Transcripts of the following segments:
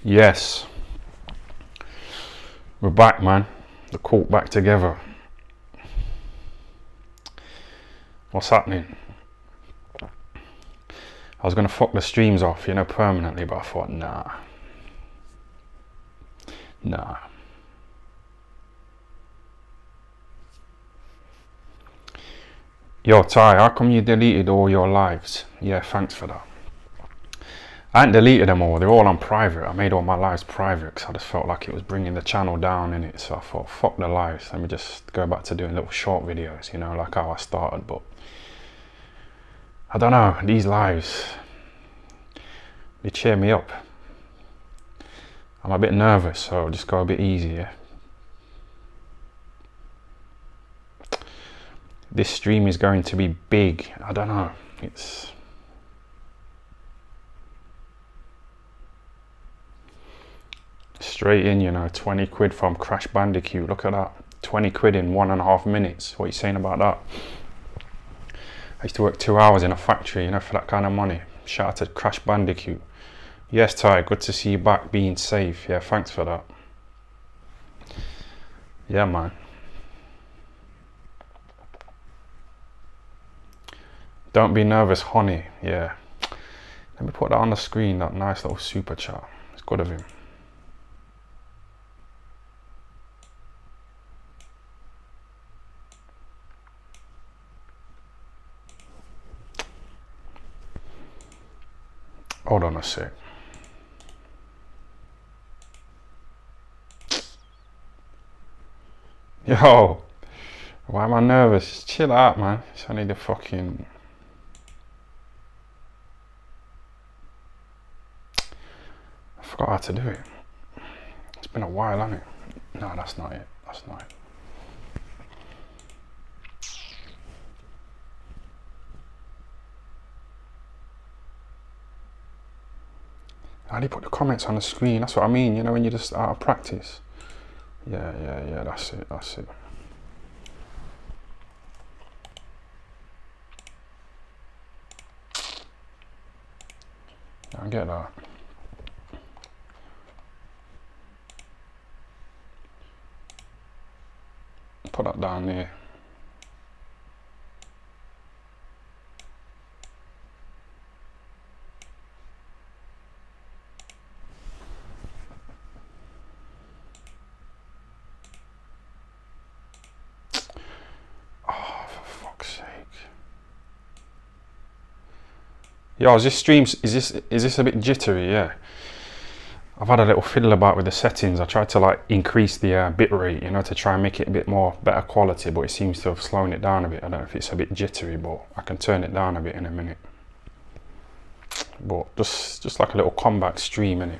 Yes, we're back, man. The cult back together. What's happening? I was gonna fuck the streams off, you know, permanently, but I thought, nah. Yo, Ty, how come you deleted all your lives? Yeah, thanks for that. I ain't deleted them all, they're all on private. I made all my lives private because I just felt like it was bringing the channel down in it. So I thought, fuck the lives, let me just go back to doing little short videos, you know, like how I started. But I don't know, these lives, they cheer me up. I'm a bit nervous, so I'll just go a bit easier. This stream is going to be big. I don't know, it's straight in, you know, 20 quid from Crash Bandicoot. Look at that, 20 quid in 1.5 minutes. What are you saying about that? I used to work 2 hours in a factory, you know, for that kind of money. Shout out to Crash Bandicoot. Yes, Ty, good to see you back, being safe. Yeah, thanks for that. Yeah, man. Don't be nervous, honey. Yeah. Let me put that on the screen, that nice little super chat. It's good of him. Hold on a sec. Yo, why am I nervous? Just chill out, man. I need to fucking... I forgot how to do it. It's been a while, hasn't it? No, that's not it. That's not it. How do you put the comments on the screen? That's what I mean, you know, when you're just out of practice. Yeah, that's it, that's it. I get that. Put that down there. Yo, is this stream, is this a bit jittery? Yeah. I've had a little fiddle about with the settings. I tried to like increase the bit rate, you know, to try and make it a bit more better quality, but it seems to have slowed it down a bit. I don't know if it's a bit jittery, but I can turn it down a bit in a minute. But just like a little combat stream, innit?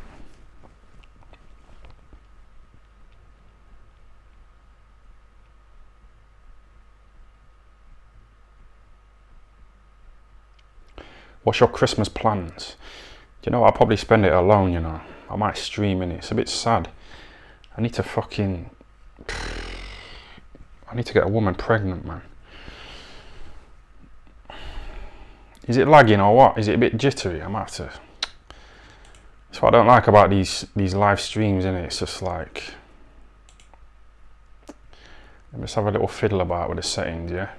What's your Christmas plans? You know, I'll probably spend it alone, you know. I might stream in it. It's a bit sad. I need to fucking... I need to get a woman pregnant, man. Is it lagging or what? Is it a bit jittery? I might have to... That's what I don't like about these live streams, innit? It's just like... Let me just have a little fiddle about with the settings, yeah?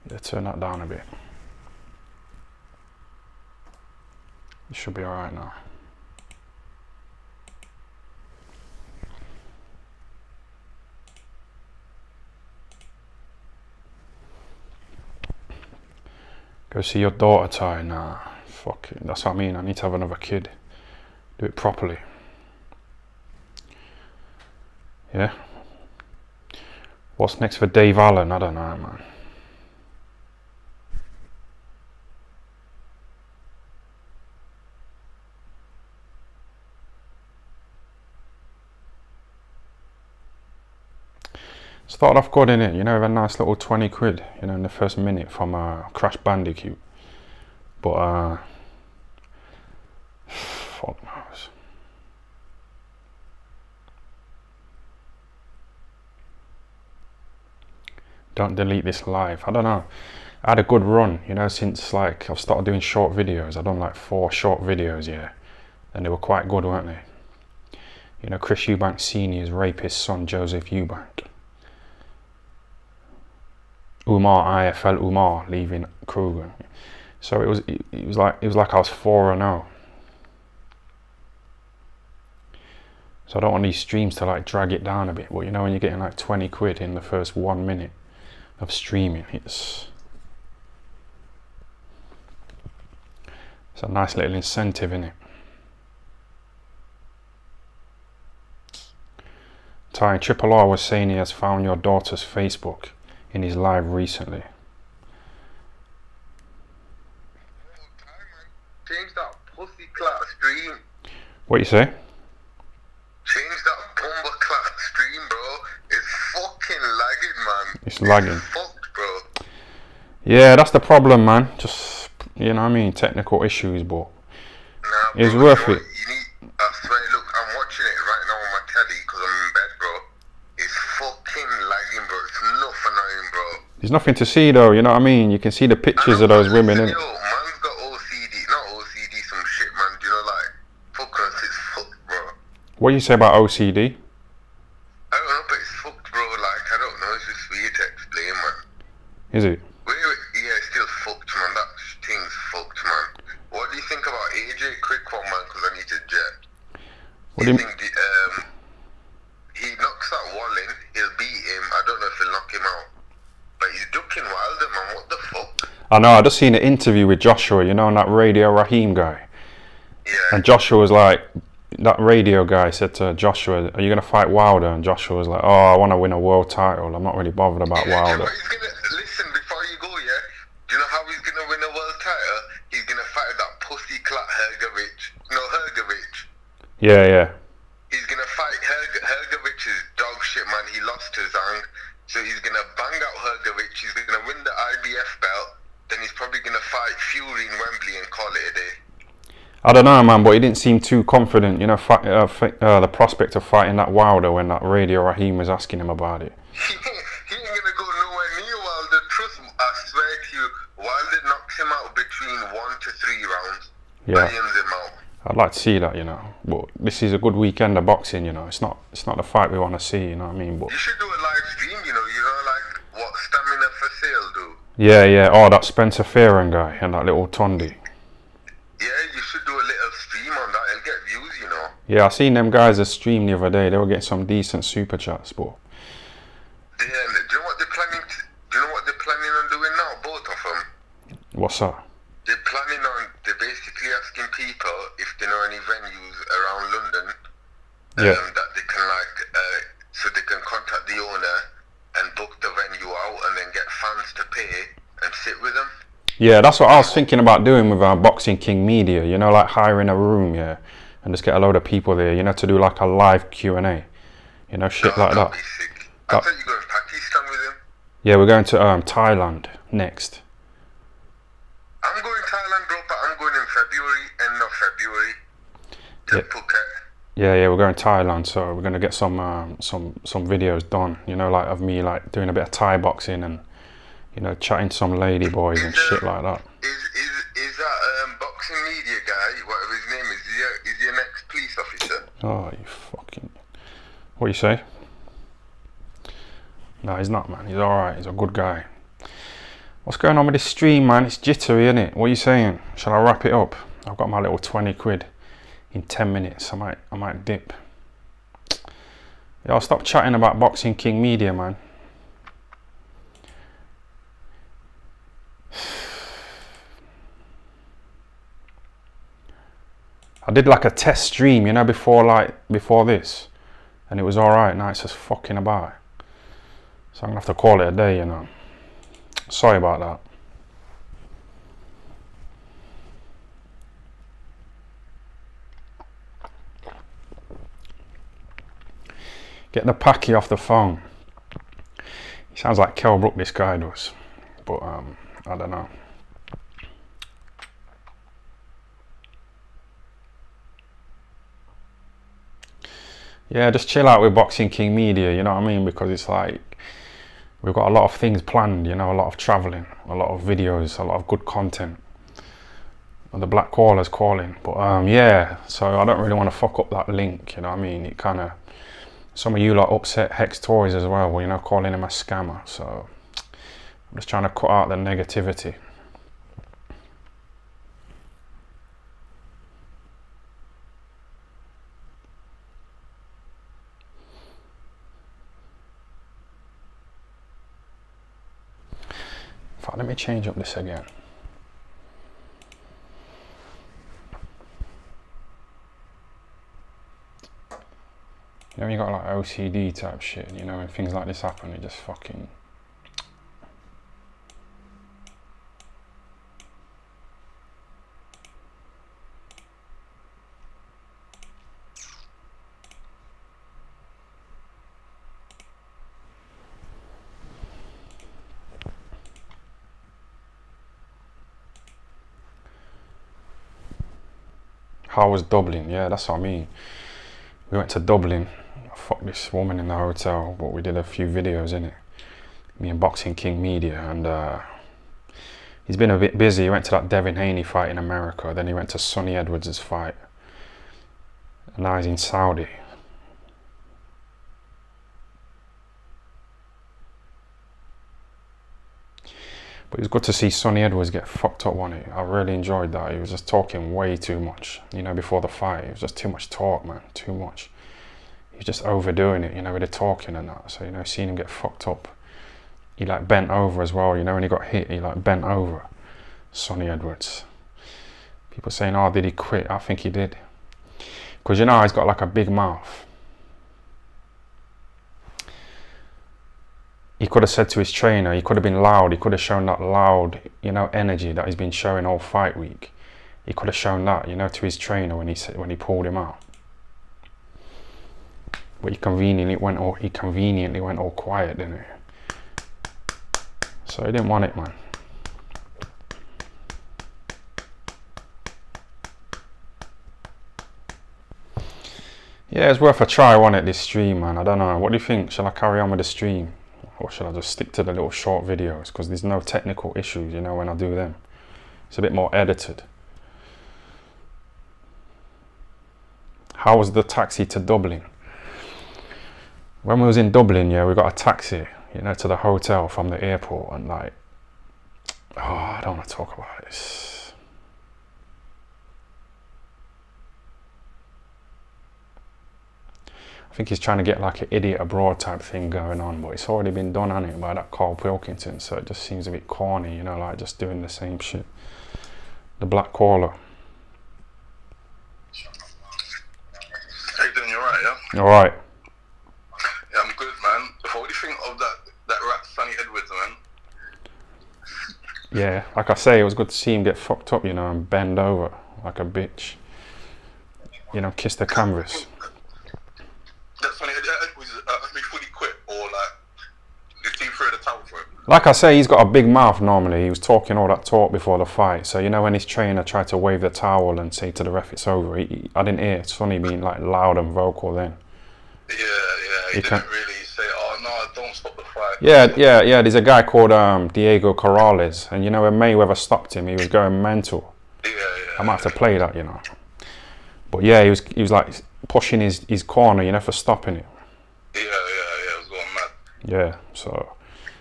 Yeah, turn that down a bit. It should be alright now. Go see your daughter, Ty. Nah, fuck it. That's what I mean. I need to have another kid. Do it properly. Yeah? What's next for Dave Allen? I don't know, man. Started off good, innit? You know, with a nice little 20 quid, you know, in the first minute from Crash Bandicoot. But, fuck knows. Don't delete this live. I don't know. I had a good run, you know, since like I've started doing short videos. I've done like 4 short videos, yeah. And they were quite good, weren't they? You know, Chris Eubank Sr.'s rapist son, Joseph Eubank. Umar, IFL Umar, leaving Kruger. So it was like I was 4-0. So I don't want these streams to like drag it down a bit. But you know, when you're getting like 20 quid in the first 1 minute of streaming, it's a nice little incentive, innit? Ty, Triple R was saying he has found your daughter's Facebook in his live recently. Change that pussy clap stream. What you say? Change that bomber clap stream, bro. It's fucking lagging, man. It's lagging. It's fucked, bro. Yeah, that's the problem, man. Just, you know what I mean, technical issues, but Nah, bro, it's worth it. You need, I swear, look, I'm watching it right now on my telly because I'm in bed, bro. It's fucking lagging, bro. It's enough annoying, bro. There's nothing to see though, you know what I mean? You can see the pictures of those women, innit? Yo, man's got OCD, not OCD, some shit, man. Do you know, like, fucking, it's fucked, bro. What do you say about OCD? I don't know, but it's fucked, bro. Like, I don't know. It's just weird to explain, man. Is it? Yeah, it's still fucked, man. That thing's fucked, man. What do you think about AJ? Quick one, man, because I need to jet. What do you think he knocks that wall in, he'll beat him. I don't know if he'll knock him out. But he's ducking Wilder, man. What the fuck? I know, I just seen an interview with Joshua, you know, and that Radio Raheem guy. Yeah. And Joshua was like, that radio guy said to Joshua, are you going to fight Wilder? And Joshua was like, oh, I want to win a world title. I'm not really bothered about Wilder. Listen, before you go, yeah? Do you know how he's going to win a world title? He's going to fight that pussy clat Hergovich. No, Hergovich. Yeah. He's going to fight Hergovich is dog shit, man. He lost to Zhang. So he's going to bang out Hergovich. He's going to win the IBF belt. Then he's probably going to fight Fury in Wembley and call it a day. I don't know, man, but he didn't seem too confident, you know, the prospect of fighting that Wilder when that Radio Raheem was asking him about it. He ain't going to go nowhere near Wilder. Trust me, I swear to you, Wilder knocks him out between 1 to 3 rounds. Yeah. Irons him out. I'd like to see that, you know, but this is a good weekend of boxing, you know. It's not the fight we want to see, you know what I mean? But you should do a live stream, you know, like what Stamina for Sale do. Yeah. Oh, that Spencer Fearon guy and that little Tondi. Yeah, you should do a little stream on that. It'll get views, you know. Yeah, I seen them guys that streamed the other day. They were getting some decent super chats, but Yeah, do you know what they're planning? Do you know what they're planning on doing now? Both of them. what's that? They're basically asking people if they know any venues around London Yeah. that they can so they can contact the owner and book the venue out and then get fans to pay and sit with them. Yeah, that's what I was thinking about doing with our Boxing King Media, you know, like hiring a room, yeah, and just get a load of people there, you know, to do like a live Q&A, you know, shit like that. That'd be sick. I thought you were going to Pakistan with him. Yeah, we're going to Thailand next. I'm going Thailand, bro, but I'm going in February, end of February, to Phuket. Yeah, we're going to Thailand, so we're going to get some videos done, you know, like of me like doing a bit of Thai boxing and, you know, chatting to some lady boys and shit like that. Is that boxing media guy, whatever his name is he an ex-police officer? Oh, you fucking... What you say? No, he's not, man. He's alright. He's a good guy. What's going on with this stream, man? It's jittery, isn't it? What are you saying? Shall I wrap it up? I've got my little 20 quid. In 10 minutes, I might dip. Yeah, I'll stop chatting about Boxing King Media, man. I did like a test stream, you know, before this, and it was alright. Now it's just fucking about. So I'm gonna have to call it a day, you know. Sorry about that. Get the packy off the phone. He sounds like Kell Brook, this guy does, but I don't know. Yeah, just chill out with Boxing King Media, you know what I mean? Because it's like we've got a lot of things planned, you know, a lot of traveling, a lot of videos, a lot of good content. And the black caller's calling, but yeah, so I don't really want to fuck up that link, you know what I mean? It kind of, some of you lot upset Hex Toys as well, you know, calling him a scammer, so I'm just trying to cut out the negativity. In fact, let me change up this again. You know, you got like OCD type shit, you know, when things like this happen, it just fucking... How was Dublin? Yeah, that's what I mean. We went to Dublin. I fucked this woman in the hotel, but we did a few videos in it. Me and Boxing King Media, and he's been a bit busy. He went to that Devin Haney fight in America, then he went to Sonny Edwards' fight, and now he's in Saudi. But it was good to see Sonny Edwards get fucked up on it. I really enjoyed that. He was just talking way too much, you know, before the fight. It was just too much talk, man, too much. He was just overdoing it, you know, with the talking and that. So, you know, seeing him get fucked up. He like bent over as well, you know, when he got hit, he like bent over. Sonny Edwards. People saying, oh, did he quit? I think he did. Because, you know, he's got like a big mouth. He could have said to his trainer, he could have been loud, he could have shown that loud, you know, energy that he's been showing all fight week. He could have shown that, you know, to his trainer when he pulled him out. But he conveniently went all quiet, didn't he? So he didn't want it, man. Yeah, it's worth a try, wasn't it, this stream, man? I don't know. What do you think? Shall I carry on with the stream? Or should I just stick to the little short videos? Because there's no technical issues, you know, when I do them. It's a bit more edited. How was the taxi to Dublin? When we was in Dublin, yeah, we got a taxi, you know, to the hotel from the airport, and like, oh, I don't want to talk about this. I think he's trying to get like an idiot abroad type thing going on, but it's already been done, hasn't it, by that Carl Pilkington, so it just seems a bit corny, you know, like just doing the same shit. The black caller. How you doing? You alright, yeah? Alright. Yeah, I'm good, man. So what do you think of that rat Sonny Edwards, man? Yeah, like I say, it was good to see him get fucked up, you know, and bend over like a bitch. You know, kiss the canvas. That's Sonny Edwards actually fully quit, or like the team threw the towel for him? Like I say, he's got a big mouth normally. He was talking all that talk before the fight. So, you know, when his trainer tried to wave the towel and say to the ref it's over, I didn't hear Sonny being like loud and vocal then. Yeah, he didn't really say, oh no, don't stop the fight. Yeah, there's a guy called Diego Corrales, and you know, when Mayweather stopped him, he was going mental. Yeah. I might have to play that, you know. But yeah, he was like pushing his corner, you know, for stopping it. Yeah, it was going mad. Yeah, so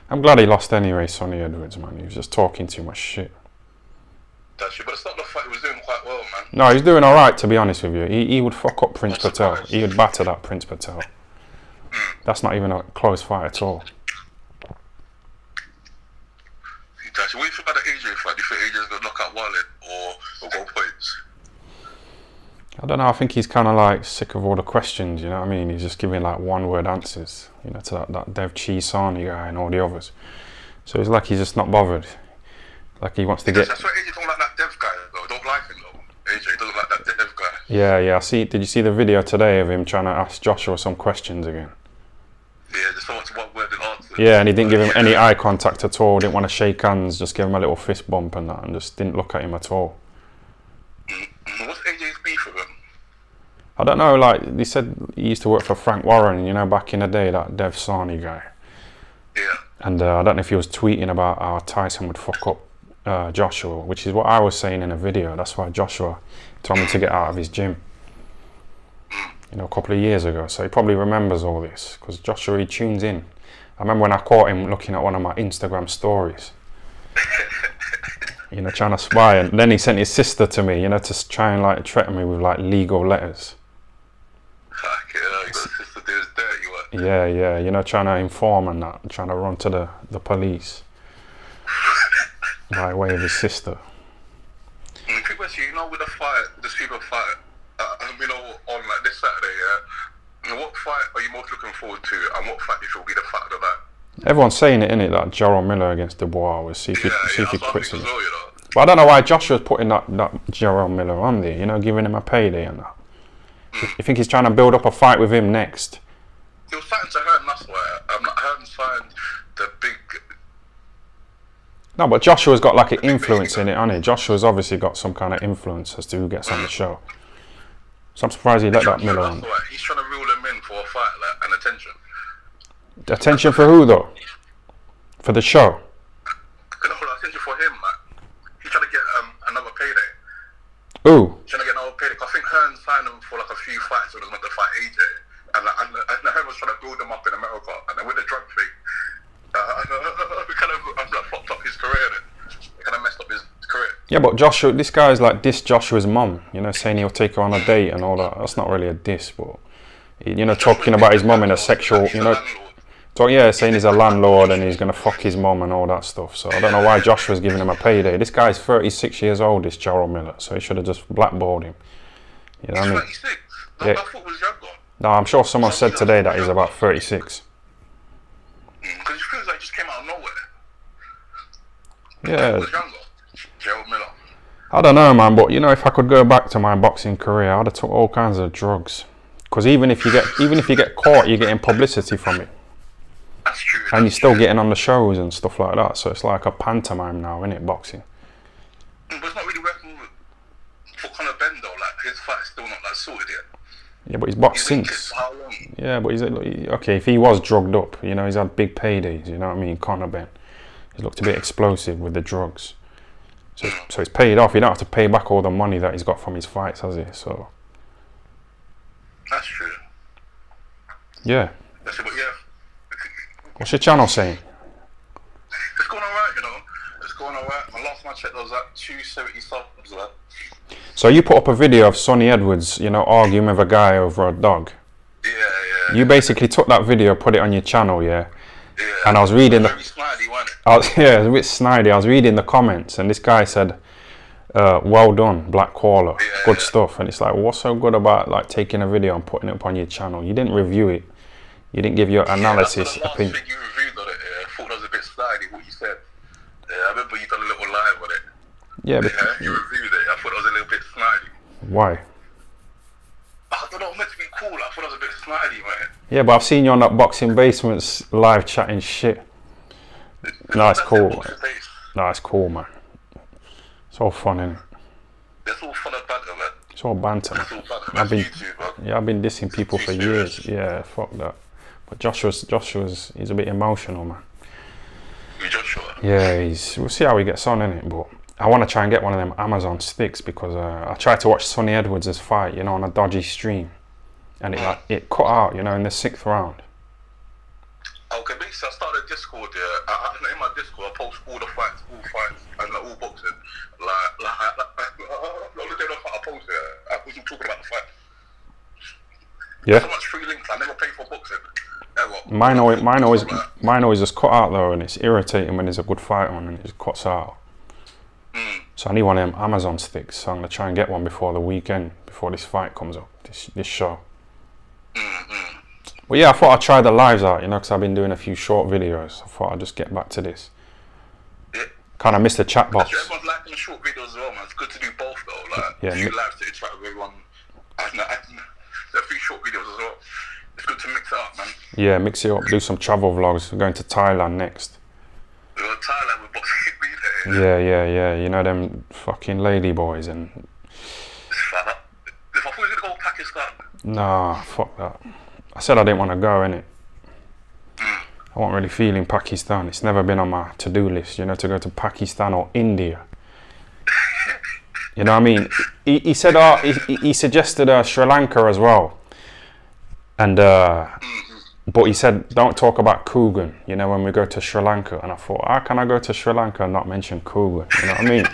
I'm glad he lost anyway, Sonny Edwards, man. He was just talking too much shit. That's true, but to start the fight, he was doing quite well, man. No, he's doing alright, to be honest with you. He would fuck up Prince Patel. He would batter that Prince Patel. That's not even a close fight at all. What do you think about the AJ fight? Do you think AJ's going to knock out Wallet or go points? I don't know, I think he's kind of like sick of all the questions, you know what I mean? He's just giving like one-word answers, you know, to that Dev Chisani guy and all the others. So it's like he's just not bothered. Like he wants to get... That's why AJ don't like that Dev guy, though. Don't like him, though. AJ doesn't like that Dev guy. Yeah, did you see the video today of him trying to ask Joshua some questions again? Yeah, just so much one-worded answers. Yeah, and he didn't give him any eye contact at all, didn't want to shake hands, just give him a little fist bump and that, and just didn't look at him at all. What's AJ's beef with him? I don't know, like, they said he used to work for Frank Warren, you know, back in the day, that Dev Sani guy. Yeah. And I don't know if he was tweeting about how Tyson would fuck up Joshua, which is what I was saying in a video. That's why Joshua told me to get out of his gym, you know, a couple of years ago. So he probably remembers all this, because Joshua, he tunes in. I remember when I caught him looking at one of my Instagram stories, you know, trying to spy, and then he sent his sister to me, you know, to try and like threaten me with like legal letters. Yeah, you know, trying to inform and that, trying to run to the police by way of his sister. People say, you know, with the fight, the super fight, you know, on like this Saturday, yeah. What fight are you most looking forward to, and what fight do you feel will be the fight of that? Everyone's saying it, innit, that Gerald Miller against Dubois. We'll see if he quits it. Well, you know? But I don't know why Joshua's putting that Gerald Miller on there, you know, giving him a payday and that. You think he's trying to build up a fight with him next? He was fighting to Hearn, that's why. Hearn signed the big... No, but Joshua's got like an influence in it, hasn't he? Joshua's obviously got some kind of influence as to who gets on the show. So I'm surprised he let that Miller on. He's trying to reel him in for a fight, like, and attention. Attention for who, though? For the show? No, attention for him, man. He's trying to get another payday. Who? He's trying to get another payday. I think Hearn signed him for like a few fights when he was meant to fight AJ. And Hearn was trying to build him up in America. And then with the drug thing, we kind of fucked up his career then. It kind of messed up his career. Yeah, but Joshua, this guy's like diss Joshua's mum, you know, saying he'll take her on a date and all that. That's not really a diss, but, you know, talking about his mum in a sexual, you know. So yeah, saying he's a landlord and he's going to fuck his mum and all that stuff. So I don't know why Joshua's giving him a payday. This guy's 36 years old, this Gerald Miller, so he should have just blackballed him. You know what I mean? 36? Yeah. I thought he was younger. No, I'm sure someone said today that he's about 36. Because it feels like he just came out of nowhere. Yeah. He was younger. Gerald Miller. I don't know, man, but you know, if I could go back to my boxing career, I'd have took all kinds of drugs. Because even if you get caught, you're getting publicity from it. That's true. And you're still getting on the shows and stuff like that. So it's like a pantomime now, isn't it, boxing? But it's not really working for Conor Ben though. Like his fight's still not like sorted yet. Yeah, but he's boxed since. How long? Yeah, but he's okay. If he was drugged up, you know, he's had big paydays. You know what I mean? Conor Ben, he's looked a bit explosive with the drugs. So it's paid off. You don't have to pay back all the money that he's got from his fights, has he? So. That's true. Yeah. That's it, but yeah. What's your channel saying? It's going alright, you know. It's going alright. My last time I checked, there was like 270 subs, like. So you put up a video of Sonny Edwards, you know, arguing with a guy over a dog. Yeah. You basically took that video, put it on your channel, yeah. Yeah. And I was reading Very snidey, wasn't it? Yeah, it was a bit snidey. I was reading the comments, and this guy said, "Well done, Black Caller, good stuff." And it's like, what's so good about like taking a video and putting it up on your channel? You didn't review it. You didn't give your analysis opinion. I think you reviewed on it. I thought that was a bit snidey what you said. I remember you done a little live on it. Yeah, but you reviewed it. I thought it was a little bit snidey. Why? I don't know, it was meant to be cool. I thought it was a bit snidey, man. Yeah, but I've seen you on that Boxing Basements live chatting shit. No, it's cool. No, it's cool, man. It's all fun, innit? It's all fun and banter, man. It's all banter, man. It's all banter. I've been dissing people for years. Yeah, fuck that. But Joshua's he's a bit emotional, man. Joshua? Yeah, we'll see how he gets on, innit? But I want to try and get one of them Amazon sticks because I tried to watch Sonny Edwards' fight, you know, on a dodgy stream. And it cut out, you know, in the 6th round. Okay, basically I started a Discord, yeah. In my Discord I post all fights, and all boxing. The only day I post it, I wasn't talking about the fight. Yeah. So much free links, I never pay for boxing. Ever. Mine always just cut out though, and it's irritating when there's a good fight on and it just cuts out. So I need one of them Amazon sticks, so I'm gonna try and get one before the weekend, before this fight comes up, this show. But yeah, I thought I'd try the lives out, you know, because I've been doing a few short videos. I thought I'd just get back to this. Yeah. Kind of missed the chat box. Everyone's liking the short videos as well, man. It's good to do both though, like a few lives to interact with everyone. And a few short videos as well. It's good to mix it up, man. Yeah, mix it up, do some travel vlogs. We're going to Thailand next. We're going to Thailand with boxing media. Yeah. You know them fucking lady boys and... If I thought we were going to go to Pakistan. Nah, fuck that. I said I didn't want to go, innit? I wasn't really feeling Pakistan. It's never been on my to-do list, you know, to go to Pakistan or India. You know what I mean? He said, he suggested Sri Lanka as well. And, but he said, don't talk about Coogan, you know, when we go to Sri Lanka. And I thought, how can I go to Sri Lanka and not mention Coogan? You know what I mean?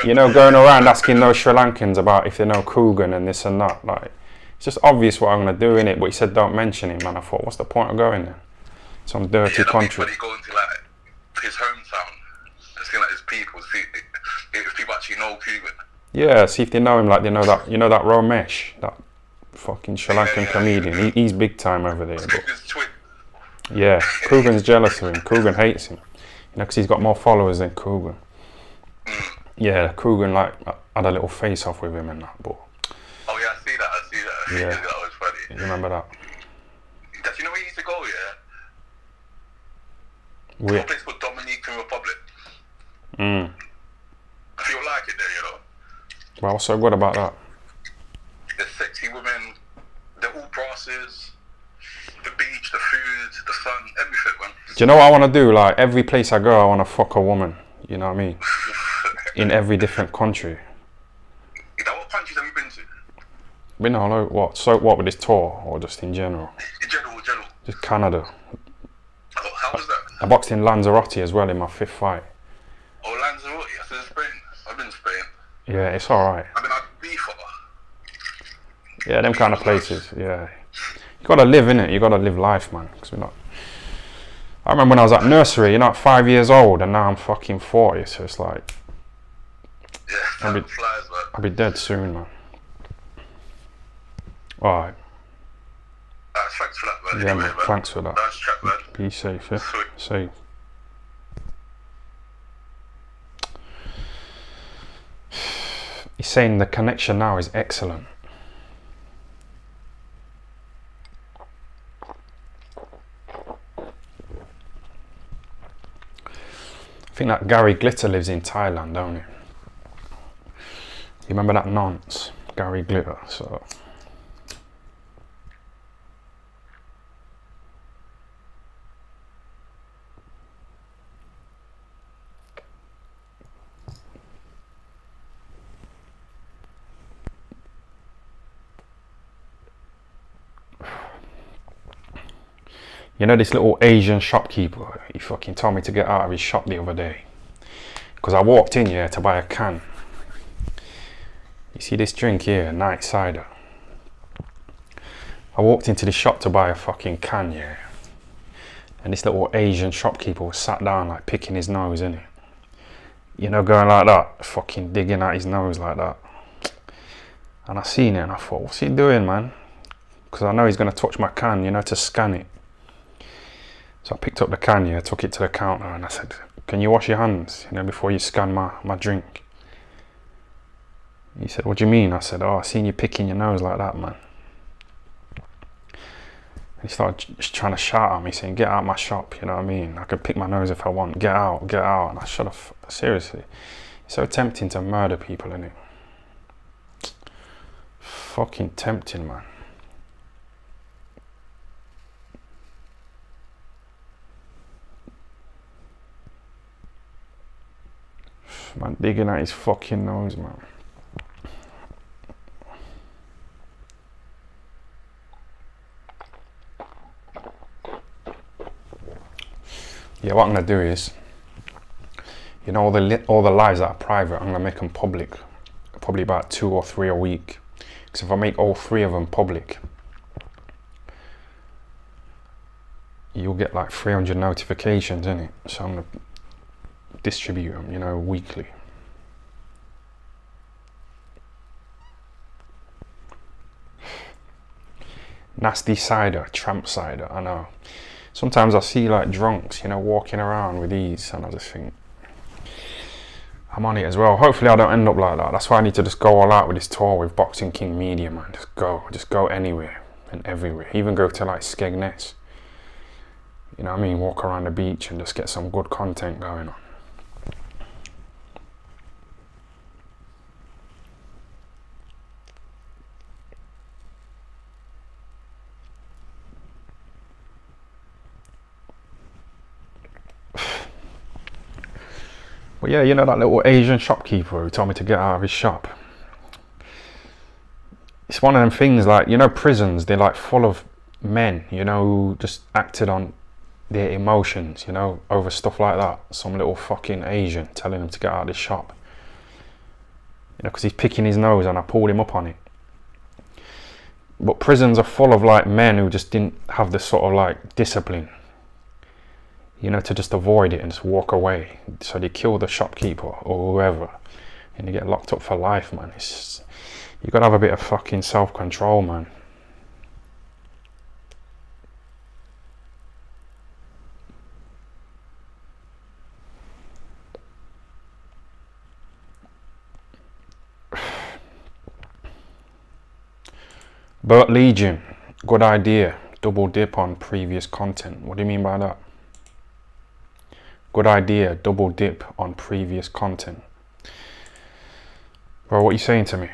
You know, going around asking those Sri Lankans about if they know Coogan and this and that. Like, it's just obvious what I'm going to do, innit? But he said, don't mention him. And I thought, what's the point of going there? Some dirty country. But he going to like his hometown, seeing like his people, see if people actually know Coogan. Yeah, see if they know him like they know that, you know, that Romesh, that fucking Sri Lankan comedian. He's big time over there. But Coogan's twin. yeah, Coogan's jealous of him. Coogan hates him, you know, because he's got more followers than Coogan. Yeah, Coogan like had a little face off with him and that. But oh yeah, I see that. Yeah. That was funny. you remember that? Do you know where he used to go? Yeah. Weird. A place called Dominican Republic. Mm. I feel like it there, you know. Well, what's so good about that? The sexy women, the all brasses, the beach, the food, the sun, everything, man. Do you know what I want to do? Like, every place I go, I want to fuck a woman. You know what I mean? In every different country. Now, what countries have you been to? Been all over. What? So what with this tour, or just in general? In general. Just Canada. Oh, how was that? I boxed in Lanzarote as well in my 5th fight. Oh, Lanzarote. I said Spain. I've been to Spain. Yeah, it's alright. I've been out to Bifa. Yeah, them kind of places. Yeah, you gotta live in it. You gotta live life, man. Cause we're not. I remember when I was at nursery, you know, at 5 years old, and now I'm fucking 40. So it's like, Yeah, time flies, man. I'll be dead soon, man. Alright. Thanks for that, man. Yeah, Anyway, man. Thanks for that. Nice chat, man. Be safe, yeah. Sweet. Safe. He's saying the connection now is excellent. I think that Gary Glitter lives in Thailand, don't he? You remember that nonce, Gary Glitter? So. You know this little Asian shopkeeper, he fucking told me to get out of his shop the other day. Because I walked in here to buy a can. You see this drink here, night cider. I walked into the shop to buy a fucking can, yeah. And this little Asian shopkeeper was sat down like picking his nose, innit? You know, going like that, fucking digging at his nose like that. And I seen it and I thought, what's he doing, man? Because I know he's going to touch my can, you know, to scan it. So I picked up the can, yeah, took it to the counter and I said, can you wash your hands, you know, before you scan my drink? He said, what do you mean? I said, oh, I seen you picking your nose like that, man. And he started just trying to shout at me, saying, get out of my shop, you know what I mean? I could pick my nose if I want, get out, get out. And I should have, seriously. It's so tempting to murder people, isn't it? Fucking tempting, man. Man, digging at his fucking nose, man. Yeah, what I'm gonna do is, you know, all the lives that are private, I'm gonna make them public. Probably about 2 or 3 a week. Because if I make all 3 of them public, you'll get like 300 notifications, innit? So I'm gonna distribute them, you know, weekly. Nasty cider, tramp cider, I know. Sometimes I see like drunks, you know, walking around with these and I just think, I'm on it as well. Hopefully I don't end up like that. That's why I need to just go all out with this tour with Boxing King Media, man. Just go anywhere and everywhere. Even go to like Skegness. You know what I mean? Walk around the beach and just get some good content going on. But yeah, you know that little Asian shopkeeper who told me to get out of his shop. It's one of them things, like, you know, prisons, they're like full of men, you know, who just acted on their emotions, you know, over stuff like that. Some little fucking Asian telling him to get out of his shop, you know, because he's picking his nose and I pulled him up on it. But prisons are full of like men who just didn't have this sort of like discipline, you know, to just avoid it and just walk away. So they kill the shopkeeper or whoever and you get locked up for life, man. It's, you gotta have a bit of fucking self-control, man. Burt Legion, good idea. Double dip on previous content. What do you mean by that? Good idea, double dip on previous content. Bro, what are you saying to me?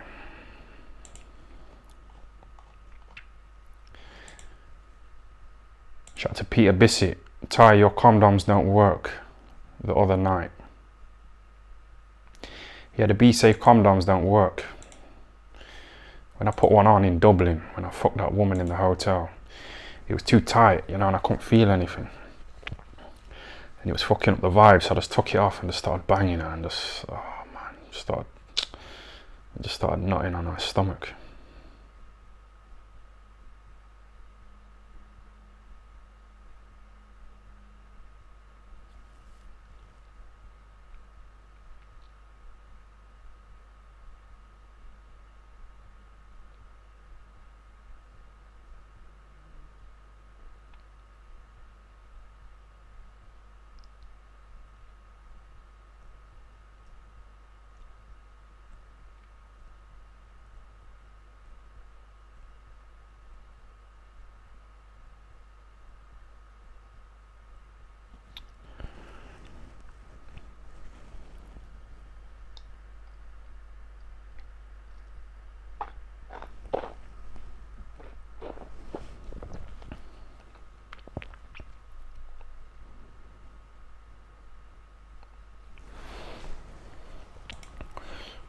Shout out to Peter Bissett. Ty, your condoms don't work the other night. Yeah, the Be Safe condoms don't work. When I put one on in Dublin, when I fucked that woman in the hotel, it was too tight, you know, and I couldn't feel anything. And it was fucking up the vibe, so I just took it off and just started banging her and just, oh man, just started nutting on her stomach.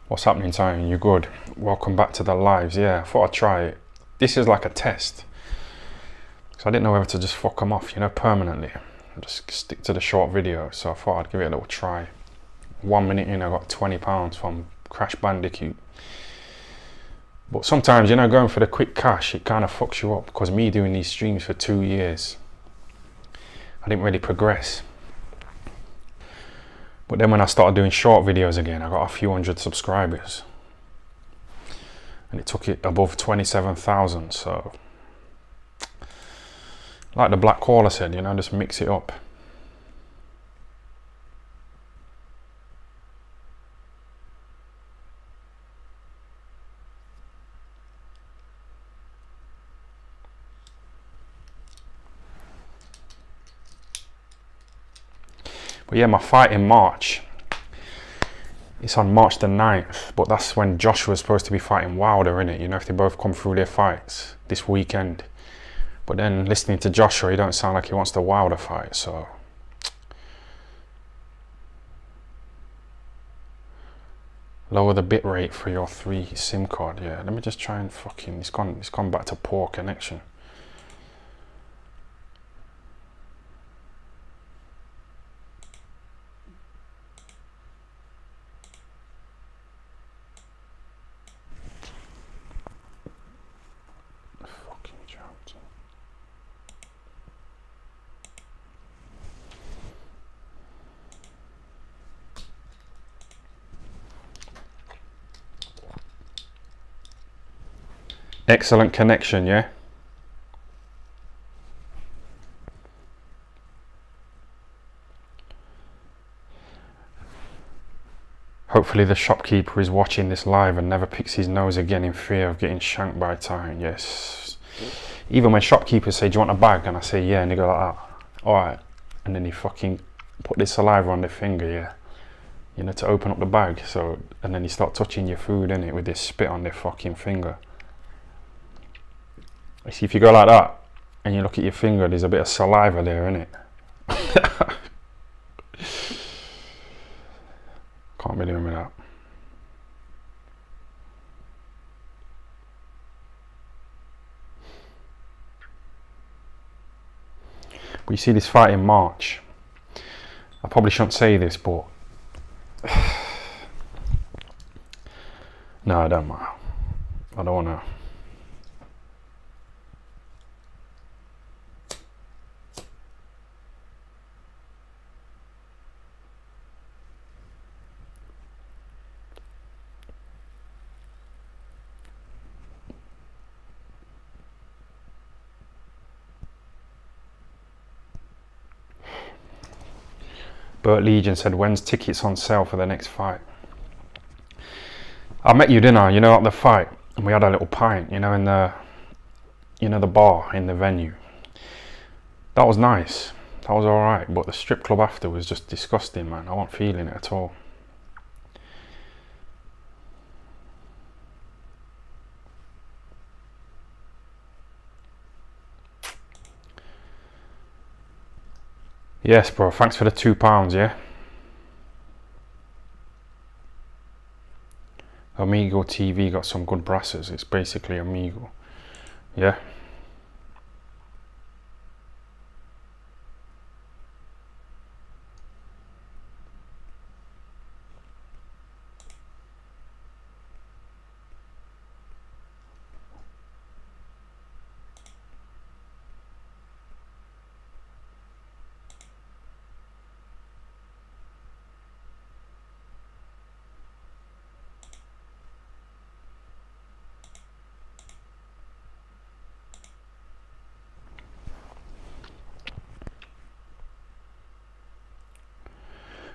What's happening, Ty? You good? Welcome back to the lives. Yeah, I thought I'd try it. This is like a test. So I didn't know whether to just fuck them off, you know, permanently. Just stick to the short video. So I thought I'd give it a little try. 1 minute in, I got £20 from Crash Bandicoot. But sometimes, you know, going for the quick cash, it kind of fucks you up. Because me doing these streams for 2 years, I didn't really progress. But then when I started doing short videos again, I got a few hundred subscribers. And it took it above 27,000, so... Like the Black Caller said, you know, just mix it up. But yeah, my fight in March, it's on March the 9th, but that's when Joshua's supposed to be fighting Wilder, innit? You know, if they both come through their fights this weekend. But then listening to Joshua, he don't sound like he wants the Wilder fight, so... Lower the bit rate for your 3 SIM card, yeah. Let me just try and fucking... It's gone back to poor connection. Excellent connection, yeah? Hopefully the shopkeeper is watching this live and never picks his nose again in fear of getting shanked by time. Yes. Even when shopkeepers say, do you want a bag? And I say, yeah, and they go like that. Alright. And then they fucking put their saliva on their finger, yeah. You know, to open up the bag. So, and then you start touching your food, innit, with this spit on their fucking finger. You see, if you go like that, and you look at your finger, there's a bit of saliva there, innit? Can't be doing with that. But you see this fight in March. I probably shouldn't say this, but no, I don't matter. I don't want to. Bert Legion said, when's tickets on sale for the next fight? I met you, didn't I? You know, at the fight, and we had a little pint, you know, in the, you know, the bar in the venue. That was nice. That was all right. But the strip club after was just disgusting, man. I wasn't feeling it at all. Yes, bro. Thanks for the £2, yeah? Amigo TV got some good brasses. It's basically Amigo. Yeah.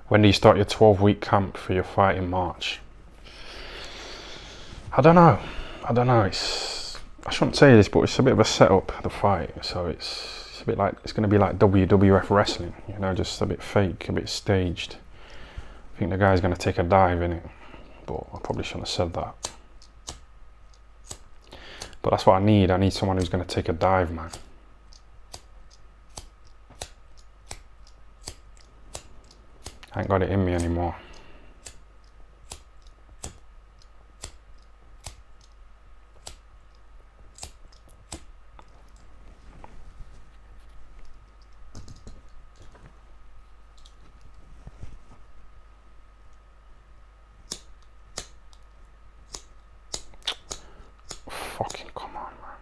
When do you start your 12-week camp for your fight in March? I don't know. It's, I shouldn't say this, but it's a bit of a setup, the fight. So it's a bit like, it's going to be like WWF wrestling, you know, just a bit fake, a bit staged. I think the guy's going to take a dive in it, but I probably shouldn't have said that. But that's what I need. I need someone who's going to take a dive, man. I ain't got it in me anymore. Fucking come on, man.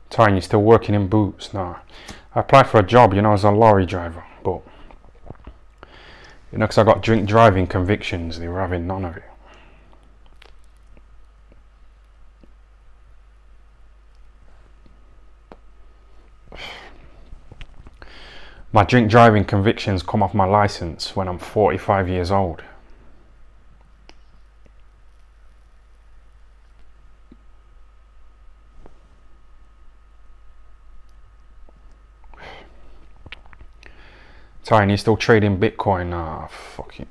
Ty, you still working in boots? No. I applied for a job, you know, as a lorry driver, but you know, because I got drink driving convictions, they were having none of it. My drink driving convictions come off my license when I'm 45 years old. Tiny, you still trading Bitcoin? Nah, fucking.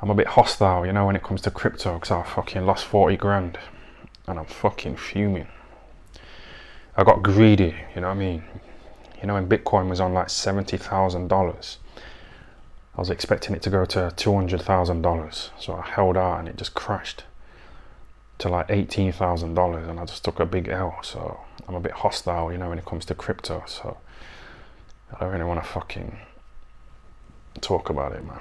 I'm a bit hostile, you know, when it comes to crypto, because I fucking lost 40 grand. And I'm fucking fuming. I got greedy, you know what I mean? You know, when Bitcoin was on like $70,000, I was expecting it to go to $200,000. So I held out and it just crashed to like $18,000 and I just took a big L. So I'm a bit hostile, you know, when it comes to crypto. So I don't really want to fucking talk about it, man.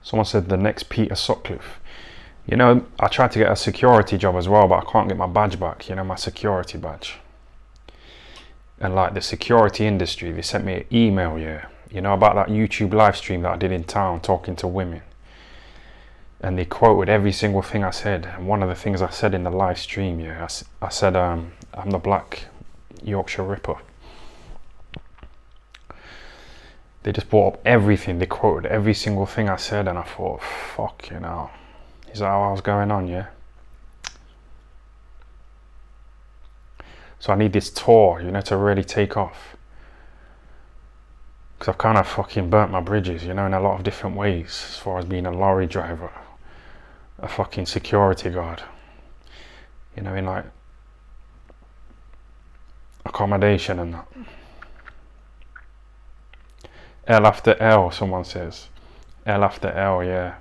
Someone said the next Peter Sutcliffe. You know, I tried to get a security job as well, but I can't get my badge back, you know, my security badge. And like the security industry, they sent me an email, yeah, you know, about that YouTube live stream that I did in town talking to women. And they quoted every single thing I said. And one of the things I said in the live stream, yeah, I said, I'm the Black Yorkshire Ripper. They just brought up everything. They quoted every single thing I said, and I thought, fuck, you know, is that how I was going on, yeah? So I need this tour, you know, to really take off. Because I've kind of fucking burnt my bridges, you know, in a lot of different ways. As far as being a lorry driver, a fucking security guard, you know, in like accommodation and that. L after L, someone says. L after L, yeah.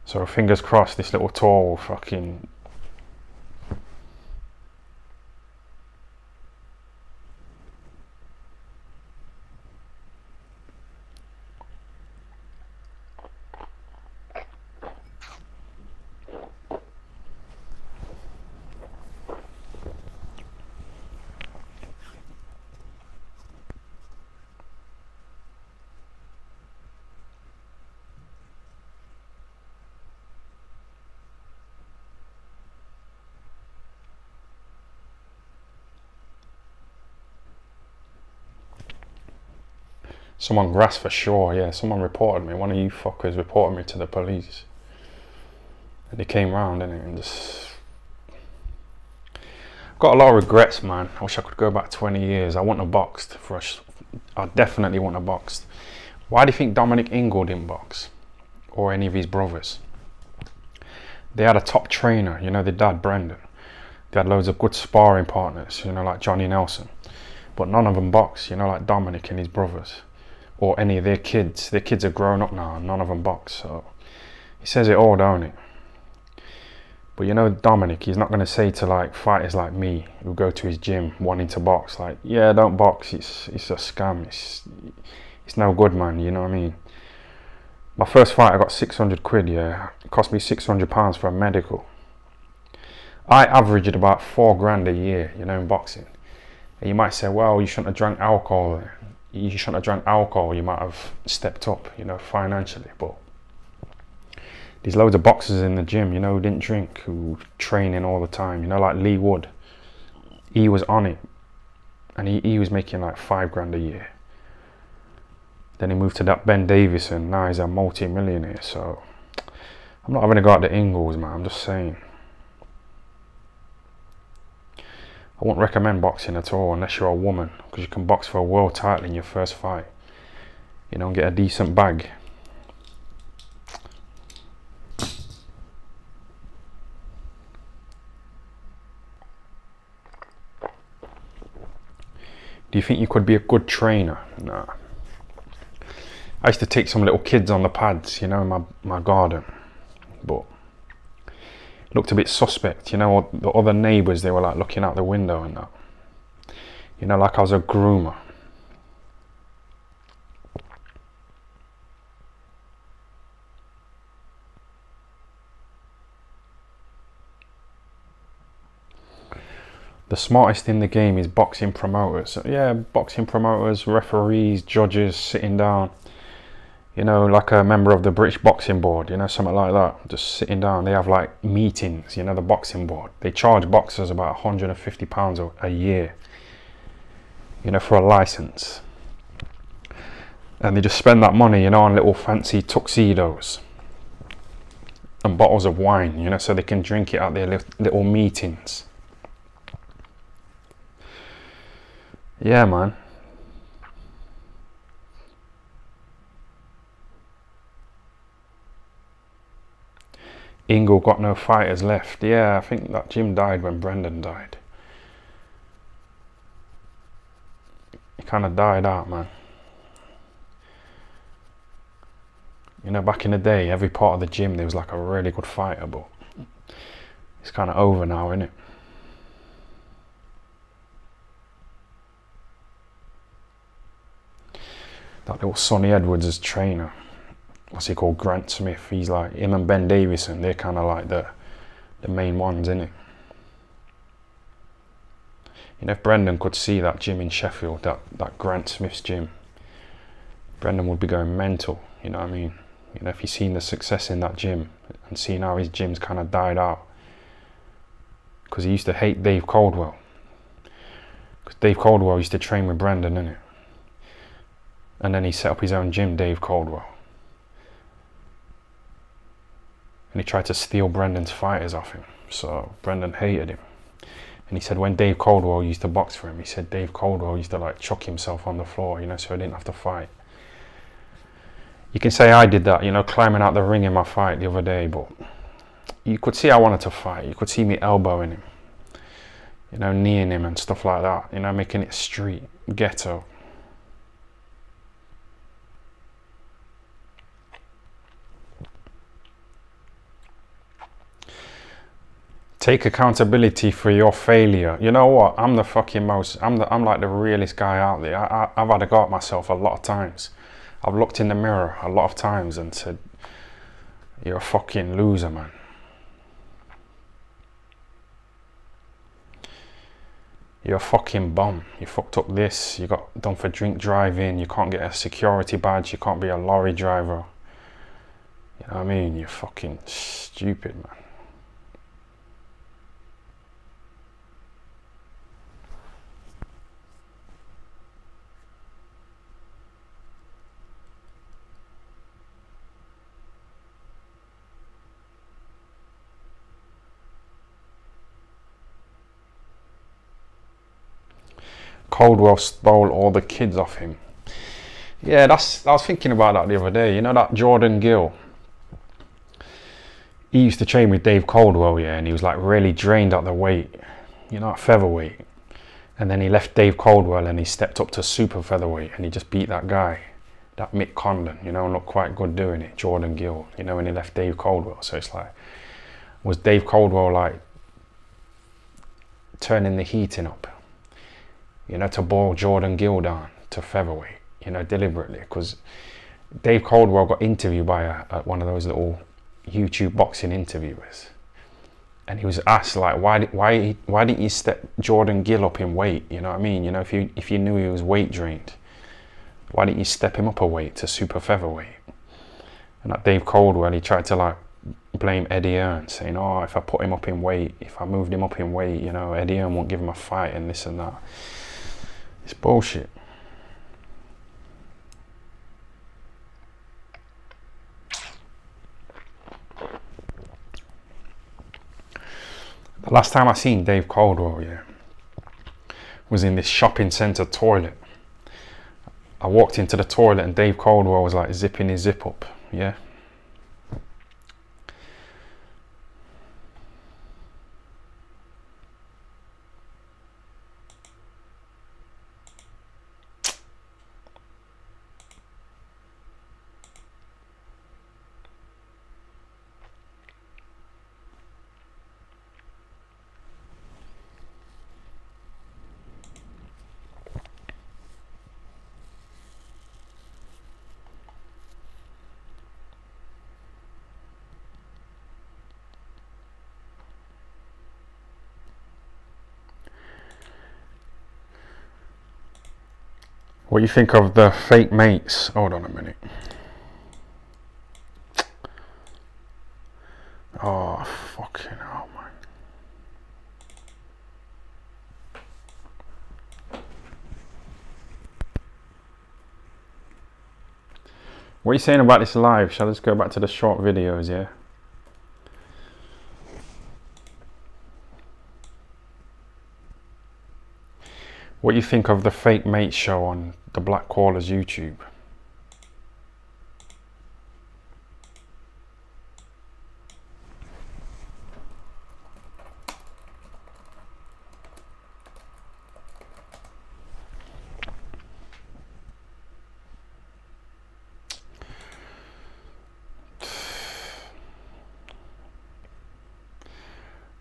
So fingers crossed this little tour will fucking... Someone grasped for sure, yeah. Someone reported me. One of you fuckers reported me to the police. And they came round and just... Got a lot of regrets, man. I wish I could go back 20 years. I wouldn't have boxed. I definitely wouldn't have boxed. Why do you think Dominic Ingle didn't box? Or any of his brothers? They had a top trainer, you know, their dad, Brendan. They had loads of good sparring partners, you know, like Johnny Nelson. But none of them boxed, you know, like Dominic and his brothers. Or any of their kids. Their kids are grown up now and none of them box. So he says it all, don't he? But you know, Dominic, he's not going to say to like fighters like me who go to his gym wanting to box, like, yeah, don't box, it's a scam, it's no good, man, you know what I mean? My first fight, I got 600 quid, yeah. It cost me £600 for a medical. I averaged about 4 grand a year, you know, in boxing. And you might say, well, you shouldn't have drank alcohol. You shouldn't have drank alcohol, you might have stepped up, you know, financially. But there's loads of boxers in the gym, you know, who didn't drink, who training all the time, you know, like Lee Wood. He was on it, and he was making like 5 grand a year. Then he moved to that Ben Davison, now he's a multi-millionaire, so I'm not having to go out to Ingles, man, I'm just saying. I won't recommend boxing at all unless you're a woman, because you can box for a world title in your first fight, you know, and get a decent bag. Do you think you could be a good trainer? Nah. I used to take some little kids on the pads, you know, in my garden, but it looked a bit suspect, you know. The other neighbours, they were like looking out the window and that, you know, like I was a groomer. The smartest in the game is boxing promoters. So, yeah, boxing promoters, referees, judges sitting down, you know, like a member of the British Boxing Board, you know, something like that, just sitting down. They have like meetings, you know, the boxing board. They charge boxers about £150 a year, you know, for a license. And they just spend that money, you know, on little fancy tuxedos and bottles of wine, you know, so they can drink it at their little meetings. Yeah, man. Ingle got no fighters left. Yeah, I think that gym died when Brendan died. He kind of died out, man. You know, back in the day, every part of the gym there was like a really good fighter, but it's kind of over now, isn't it? That little Sonny Edwards as trainer what's he called, Grant Smith. He's like, him and Ben Davison, they're kind of like the main ones, innit? You know, if Brendan could see that gym in Sheffield, that Grant Smith's gym, Brendan would be going mental, you know what I mean? You know, if he's seen the success in that gym and seen how his gym's kind of died out. Because he used to hate Dave Caldwell. Because Dave Caldwell used to train with Brendan, innit? And then he set up his own gym, Dave Caldwell. And he tried to steal Brendan's fighters off him. So Brendan hated him. And he said when Dave Caldwell used to box for him, he said Dave Caldwell used to like chuck himself on the floor, you know, so he didn't have to fight. You can say I did that, you know, climbing out the ring in my fight the other day, but you could see I wanted to fight. You could see me elbowing him, you know, kneeing him and stuff like that, you know, making it street, ghetto. Take accountability for your failure. You know what? I'm the fucking most, I'm like the realest guy out there. I've had a go at myself a lot of times. I've looked in the mirror a lot of times and said, you're a fucking loser, man. You're a fucking bum. You fucked up this. You got done for drink driving. You can't get a security badge. You can't be a lorry driver. You know what I mean? You're fucking stupid, man. Caldwell stole all the kids off him. Yeah, I was thinking about that the other day. You know that Jordan Gill? He used to train with Dave Caldwell, yeah, and he was like really drained at the weight, you know, at featherweight. And then he left Dave Caldwell and he stepped up to super featherweight and he just beat that guy, that Mick Conlon, you know, and looked quite good doing it, Jordan Gill, you know, when he left Dave Caldwell. So it's like, was Dave Caldwell like turning the heating up? You know, to boil Jordan Gill down to featherweight, you know, deliberately, because Dave Caldwell got interviewed by one of those little YouTube boxing interviewers, and he was asked like, why didn't you step Jordan Gill up in weight? You know what I mean? You know, if you knew he was weight drained, why didn't you step him up a weight to super featherweight? And that Dave Caldwell, he tried to like blame Eddie Hearn, saying, oh, if I put him up in weight, if I moved him up in weight, you know, Eddie Hearn won't give him a fight and this and that. It's bullshit. The last time I seen Dave Caldwell, yeah, was in this shopping centre toilet. I walked into the toilet and Dave Caldwell was like zipping his zip up, yeah. What do you think of the fake mates? Hold on a minute. Oh, fucking hell, man. What are you saying about this live? Shall I just go back to the short videos, yeah? What do you think of the fake mate show on the Black Callers YouTube?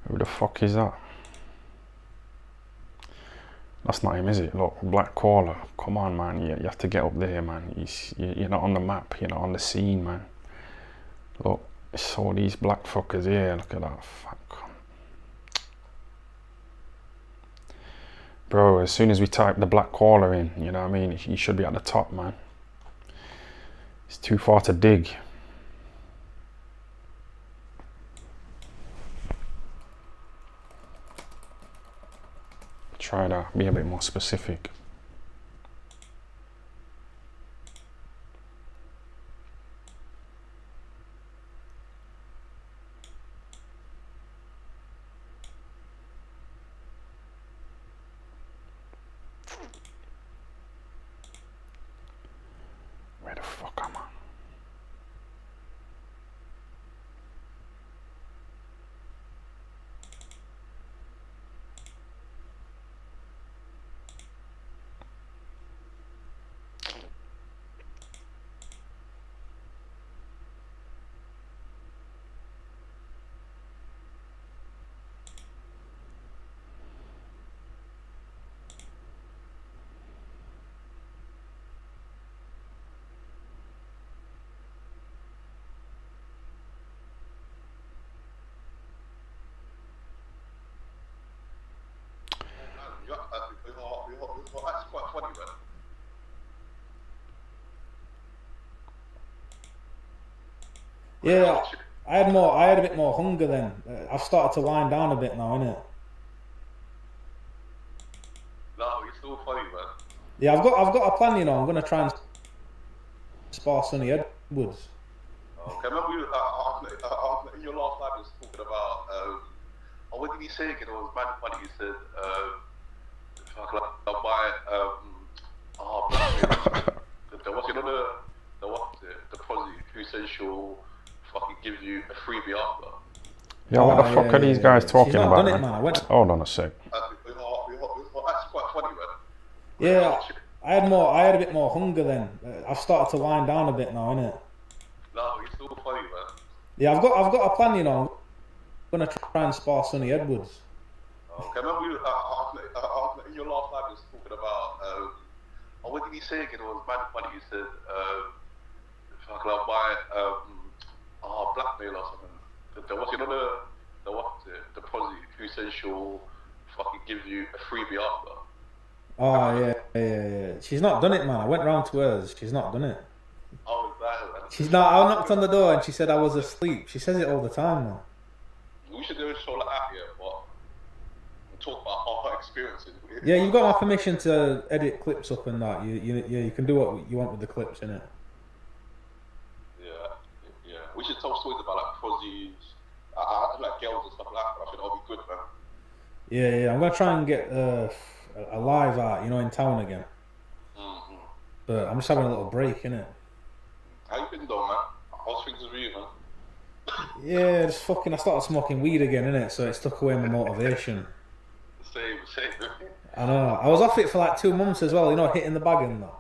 Who the fuck is that? That's not him, is it? Look, Black Caller. Come on, man. You have to get up there, man. You're not on the map. You're not on the scene, man. Look, it's all these black fuckers here. Look at that. Fuck. Bro, as soon as we type the black caller in, you know what I mean? He should be at the top, man. It's too far to dig. Try that. Be a bit more specific. Where the fuck am I? That's quite funny, man. Yeah, I had a bit more hunger then. I've started to wind down a bit now, innit? No, you're still funny, man. Yeah, I've got a plan, you know. I'm gonna try and spar Sonny Edwards. Okay, remember you, in your last live, you was talking about, what did he say again? It was mad funny. He said, I'll buy, what's it on the posse who says she'll fucking give you a freebie after. Yeah, what the fuck are these guys talking not about, done it, man? man. Hold on a sec. That's quite funny, man. Yeah, I had a bit more hunger then. I've started to wind down a bit now, innit? No, you're still funny, man. Yeah, I've got a plan, you know. I'm gonna try and spar Sonny Edwards. Okay, remember you, in your last live, you was talking about, what did he say again? It was mad funny. He said, I'll buy, blackmail or something. What's it on the posse who says she'll fucking give you a freebie after. Oh yeah. She's not done it, man. I went round to hers. She's not done it. Oh, that, man. She's not. I knocked on the door and she said I was asleep. She says it all the time, man. We should do a show like that here, but we'll talk about our experiences. Yeah, you've got my permission to edit clips up and that. You can do what you want with the clips, innit? Yeah. We should tell stories about like prozzies, like girls and stuff like that. I think that'll be good, man. Yeah. I'm gonna try and get a live art, you know, in town again. Mm-hmm. But I'm just having a little break, innit? How you been though, man? How's things with you, man? Yeah, just fucking. I started smoking weed again, innit? So it's took away my motivation. Same. I know. I was off it for like 2 months as well, you know, hitting the bag and that.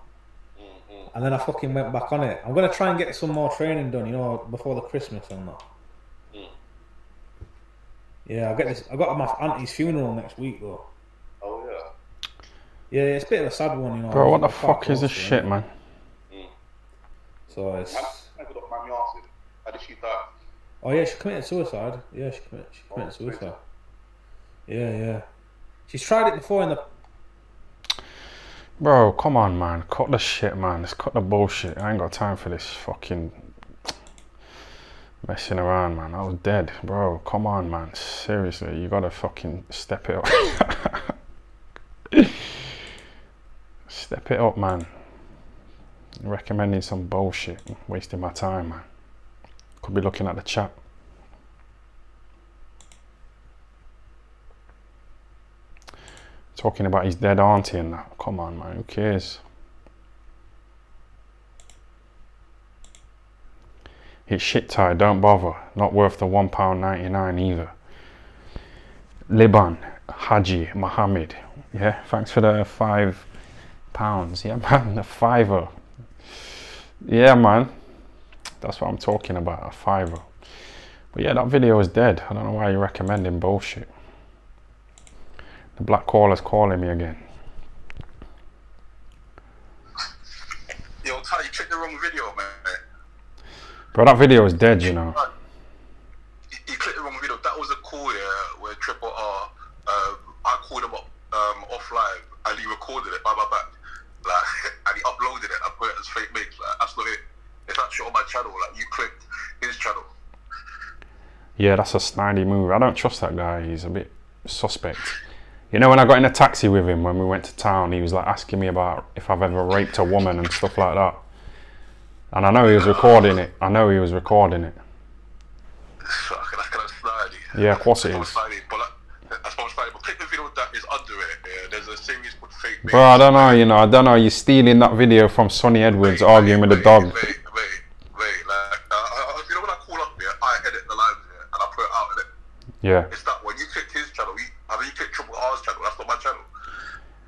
Mm-hmm. And then I fucking went back on it. I'm gonna try and get some more training done, you know, before the Christmas and that. Mm. Yeah, I got my auntie's funeral next week though. Oh yeah. Yeah, it's a bit of a sad one, you know. Bro, what the fuck is this shit, man? So it's. I could not mind me asking. How did she die? Oh yeah, she committed suicide. Yeah, she committed suicide. Yeah. She's tried it before in the. Bro, come on, man. Cut the shit, man. Let's cut the bullshit. I ain't got time for this fucking messing around, man. I was dead, bro. Come on, man. Seriously, you gotta fucking step it up. Step it up, man. Recommending some bullshit. Wasting my time, man. Could be looking at the chat. Talking about his dead auntie and that. Come on, man. Who cares? It's shit tie. Don't bother. Not worth the £1.99 either. Liban Haji Mohammed. Yeah, thanks for the £5. Yeah, man. The fiver. Yeah, man. That's what I'm talking about. A fiver. But yeah, that video is dead. I don't know why you're recommending bullshit. The black caller's calling me again. Yo, Ty, you clicked the wrong video, man. Bro, that video is dead, you know. He clicked the wrong video. That was a call, yeah, where Triple R, I called him up offline and he recorded it by my back, like, and he uploaded it and put it as fake mix. Like, that's not it. It's actually on my channel. Like, you clicked his channel. Yeah, that's a snidey move. I don't trust that guy. He's a bit suspect. You know, when I got in a taxi with him when we went to town, he was like asking me about if I've ever raped a woman and stuff like that. And I know he was recording it. That's kind of snidey. Yeah, of course it is. That's snidey, but click the video that is under it. Yeah, there's a series called Fake Mix. Bro, I don't know, you know. I don't know. You're stealing that video from Sonny Edwards arguing with the dog. Wait. Like, you know when I call up here, I edit the lives here and I put it out in it. Yeah. It's that when you click his channel, you click Triple R's channel. That's not my channel.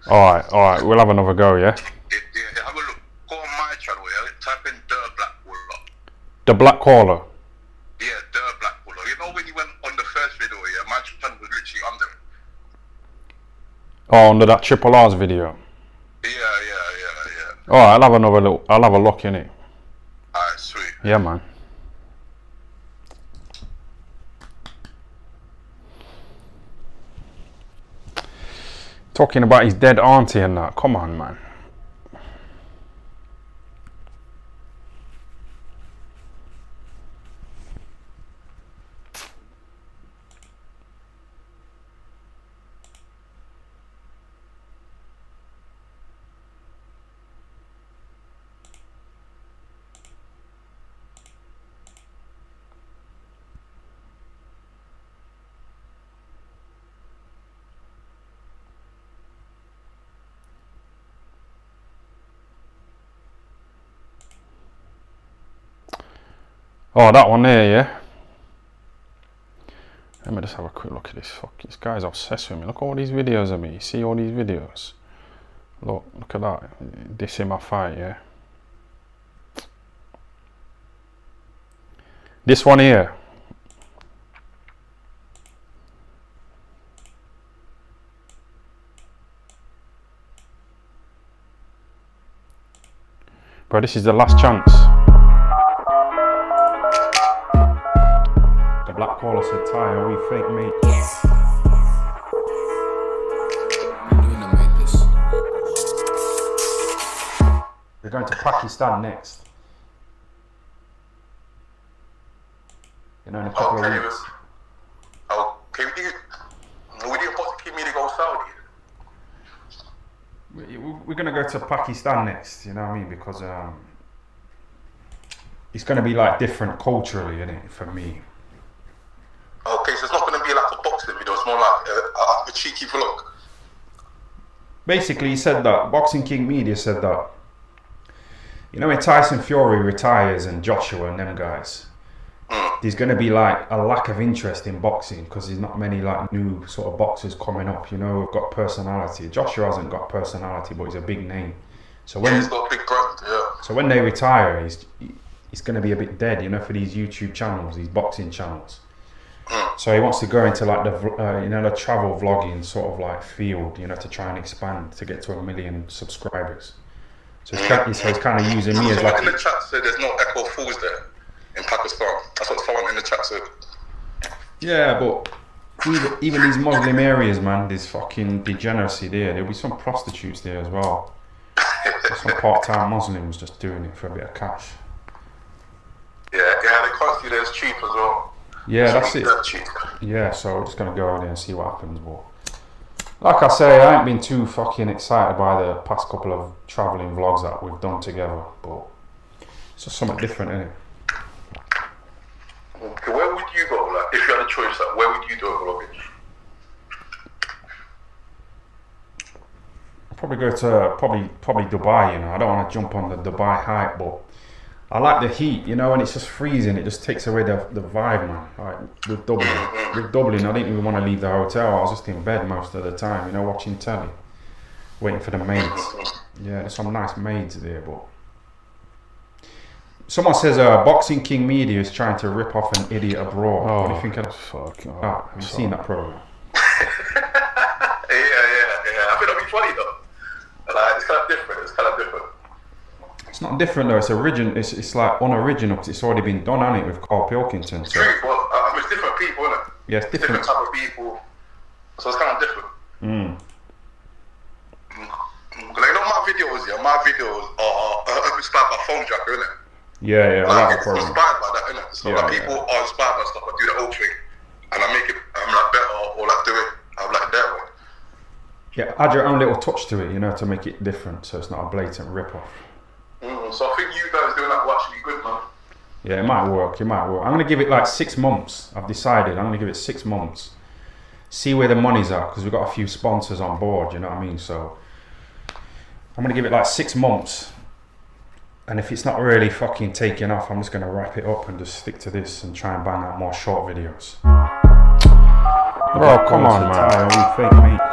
All right. We'll have another go, yeah? Yeah, have a look. Go on my channel, yeah? Type in The Black Caller. The Black Caller. Yeah, The Black Caller. You know when you went on the first video, yeah, my channel was literally under it. Oh, under that Triple R's video. Yeah. All right, I'll have a look in it. Alright, sweet. Yeah, man. Talking about his dead auntie and that. Come on, man. Oh, that one there, yeah. Let me just have a quick look at this. Fuck, this guy's obsessed with me. Look at all these videos of me. You see all these videos? Look at that. This in my fight, yeah. This one here. Bro, this is the last chance. The Black Caller said, Ty, are we fake mate? We're going to Pakistan next. You know, in a couple of weeks. Okay, we didn't want to keep me to go Saudi. We're going to go to Pakistan next, you know what I mean? Because it's going to be like different culturally, innit, for me. Okay, so it's not going to be like a boxing video, it's more like a cheeky vlog. Basically, he said that, Boxing King Media said that, you know, when Tyson Fury retires and Joshua and them guys, there's going to be like a lack of interest in boxing because there's not many like new sort of boxers coming up, you know, who've got personality. Joshua hasn't got personality, but he's a big name. So when he's got a big brand, yeah. So when they retire, he's going to be a bit dead, you know, for these YouTube channels, these boxing channels. So he wants to go into like the you know, the travel vlogging sort of like field, you know, to try and expand to get to 1 million subscribers. So he's kind of using me as like. In the chat said there's no Echo Fools there in Pakistan. That's what someone in the chat said. Yeah, but even these Muslim areas, man, there's fucking degeneracy there. There'll be some prostitutes there as well. Some part-time Muslims just doing it for a bit of cash. Yeah, they can't see there's cheap as well. Yeah, that's it. Yeah, so we're just gonna go over there and see what happens. But like I say, I ain't been too fucking excited by the past couple of travelling vlogs that we've done together. But it's just something different, isn't it? Okay, where would you go? Like, if you had a choice, like, where would you do a vlogging? I'd probably go to probably Dubai. You know, I don't want to jump on the Dubai hype, but I like the heat, you know, and it's just freezing. It just takes away the vibe, man. Like with Dublin, I didn't even want to leave the hotel. I was just in bed most of the time, you know, watching telly, waiting for the maids. Yeah, there's some nice maids there, but someone says Boxing King Media is trying to rip off An Idiot Abroad. What do you think of that? Have you seen that program? Yeah. I think that'd be funny though. Like, it's kind of different. It's not different though. It's original. It's like unoriginal because it's already been done, hasn't it, with Carl Pilkington? So True, but it's different people, isn't it? yeah, it's different. Different type of people. So it's kind of different. Like, my videos are inspired by Phone Jacker, innit? Yeah, I like that It's program. inspired by that, innit? So Yeah, like, people are inspired by stuff. I do the whole thing, and I make it. I'm like better, or like do it. I'm like their way. Yeah, add your own little touch to it, you know, to make it different, so it's not a blatant rip-off. So I think you guys doing that will actually be good, man. Yeah, it might work. I'm gonna give it like 6 months. I've decided. I'm gonna give it 6 months. See where the money's at, because we've got a few sponsors on board. You know what I mean? So I'm gonna give it like 6 months. And if it's not really fucking taking off, I'm just gonna wrap it up and just stick to this and try and bang out more short videos. Bro, come on, man. We fake mates.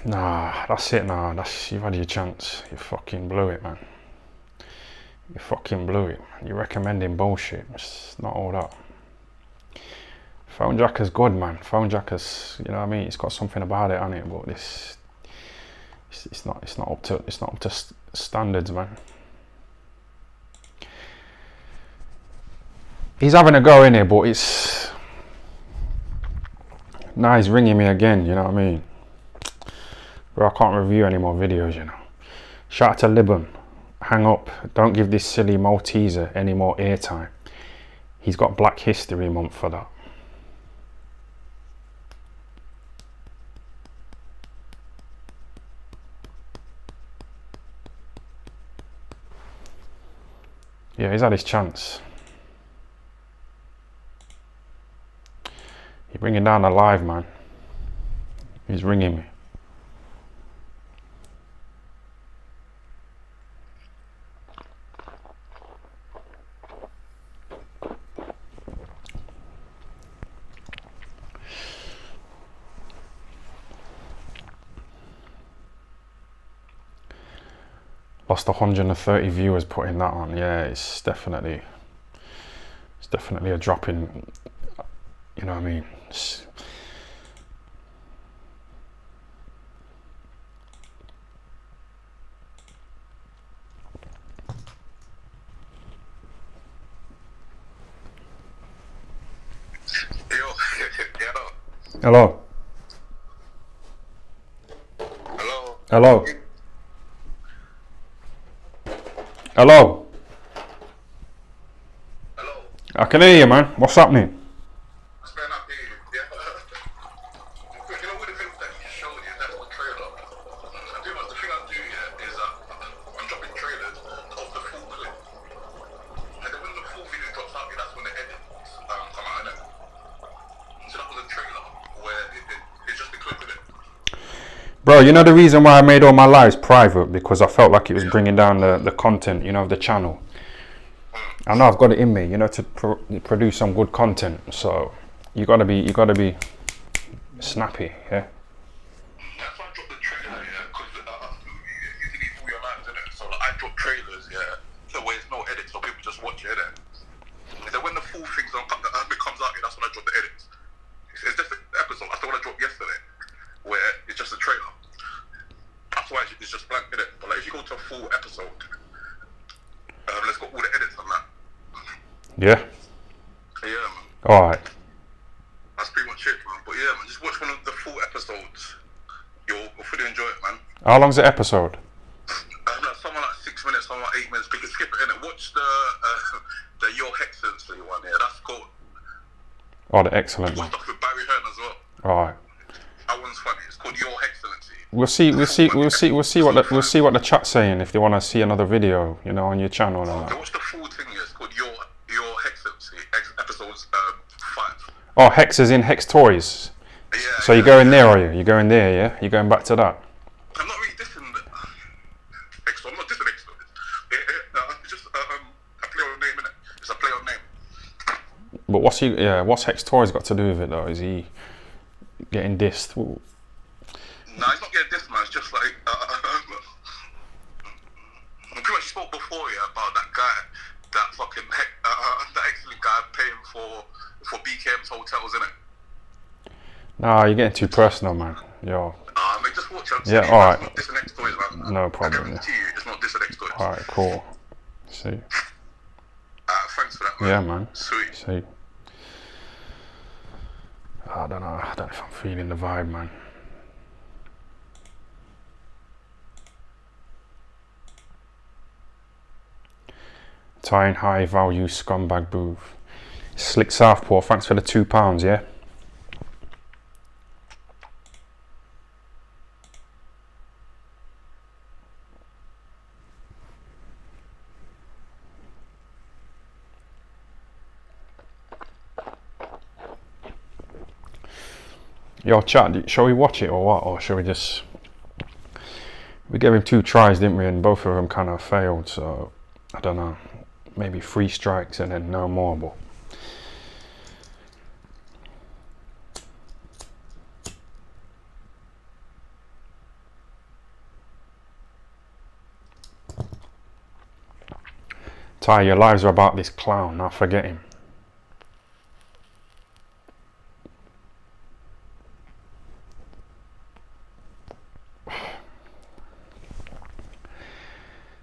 Nah, that's it now. You've had your chance. You fucking blew it, man. You fucking blew it. You're recommending bullshit. It's not all that. Phone Jacker's good, man. Phone Jacker's, you know what I mean? It's got something about it, hasn't it? But it's not up to standards, man. He's having a go in here, but it's now he's ringing me again. You know what I mean? Bro, I can't review any more videos, you know. Shout out to Libban. Hang up. Don't give this silly Malteser any more airtime. He's got Black History Month for that. Yeah, he's had his chance. You're bringing down the live, man. He's ringing me. Lost 130 viewers putting that on. Yeah, it's definitely a drop in, you know what I mean? Hello. Hello. Hello. Hello. I can hear you, man. What's happening? What's going on, dude? Yeah. You know, with the video that you showed you, that's the trailer. I do know the thing I do here is I'm dropping trailers of the full clip. And then when the full video drops out, that's when the edits come out of it. So that was a trailer where it's just the clip of it. Bro, you know the reason why I made all my lives private? Because I felt like it was bringing down the content, you know, of the channel. I know I've got it in me, you know, to produce some good content. So you gotta be snappy, yeah. That's why I dropped the trailer, yeah, because you delete all your lines, innit? So like, I drop trailers, yeah, so where there's no edits, so people just watch it, innit? And then when the full thing comes out, yeah, that's when I drop the edits. It's just an episode. That's the one I dropped yesterday, where it's just a trailer. That's why it's just blank, innit? But like, if you go to a full episode, let's got all the edits on that. Yeah. Yeah, man. All right. That's pretty much it, man. But yeah, man, just watch one of the full episodes. You'll fully enjoy it, man. How long's the episode? Someone like 6 minutes, someone like 8 minutes. But you can skip it, innit? Watch the Your Excellency one, yeah. That's cool. Oh, the excellent Watch one. stuff with Barry Hearn as well. All right. That one's funny. It's called Your Excellency. We'll see what the chat's saying if they want to see another video, you know, on your channel and all Okay, that. watch the full thing. Yeah. It's called Your Excellency. Episodes 5. Oh, Hex is in Hex Toys. Yeah. So you're going there, are you? You're going there, yeah? You're going back to that? I'm not really dissing Exo. I'm not dissing Exo. It's just a play on name, innit? It's a play on name. But what's Hex Toys got to do with it though? Is he getting dissed? Ooh. Nah, he's not getting this, man. It's just like I pretty much spoke before, about that guy, that fucking that excellent guy paying for BKM's hotels, innit? Nah, you're getting too personal, man. Yo. Mate, just watch out. Yeah, all right. This next toys, man. No problem. I guarantee you, it's not this next toys. All right, cool. See. Thanks for that, man. Yeah, man. Sweet. See. I don't know. I don't know if I'm feeling the vibe, man. Tying high value scumbag booth. Slick Southpaw, thanks for the £2, yeah? Yo, chat, shall we watch it or what? Or shall we just... We gave him 2 tries, didn't we? And both of them kind of failed, so... I don't know. Maybe 3 strikes and then no more, but... Ty, your lives are about this clown, now forget him.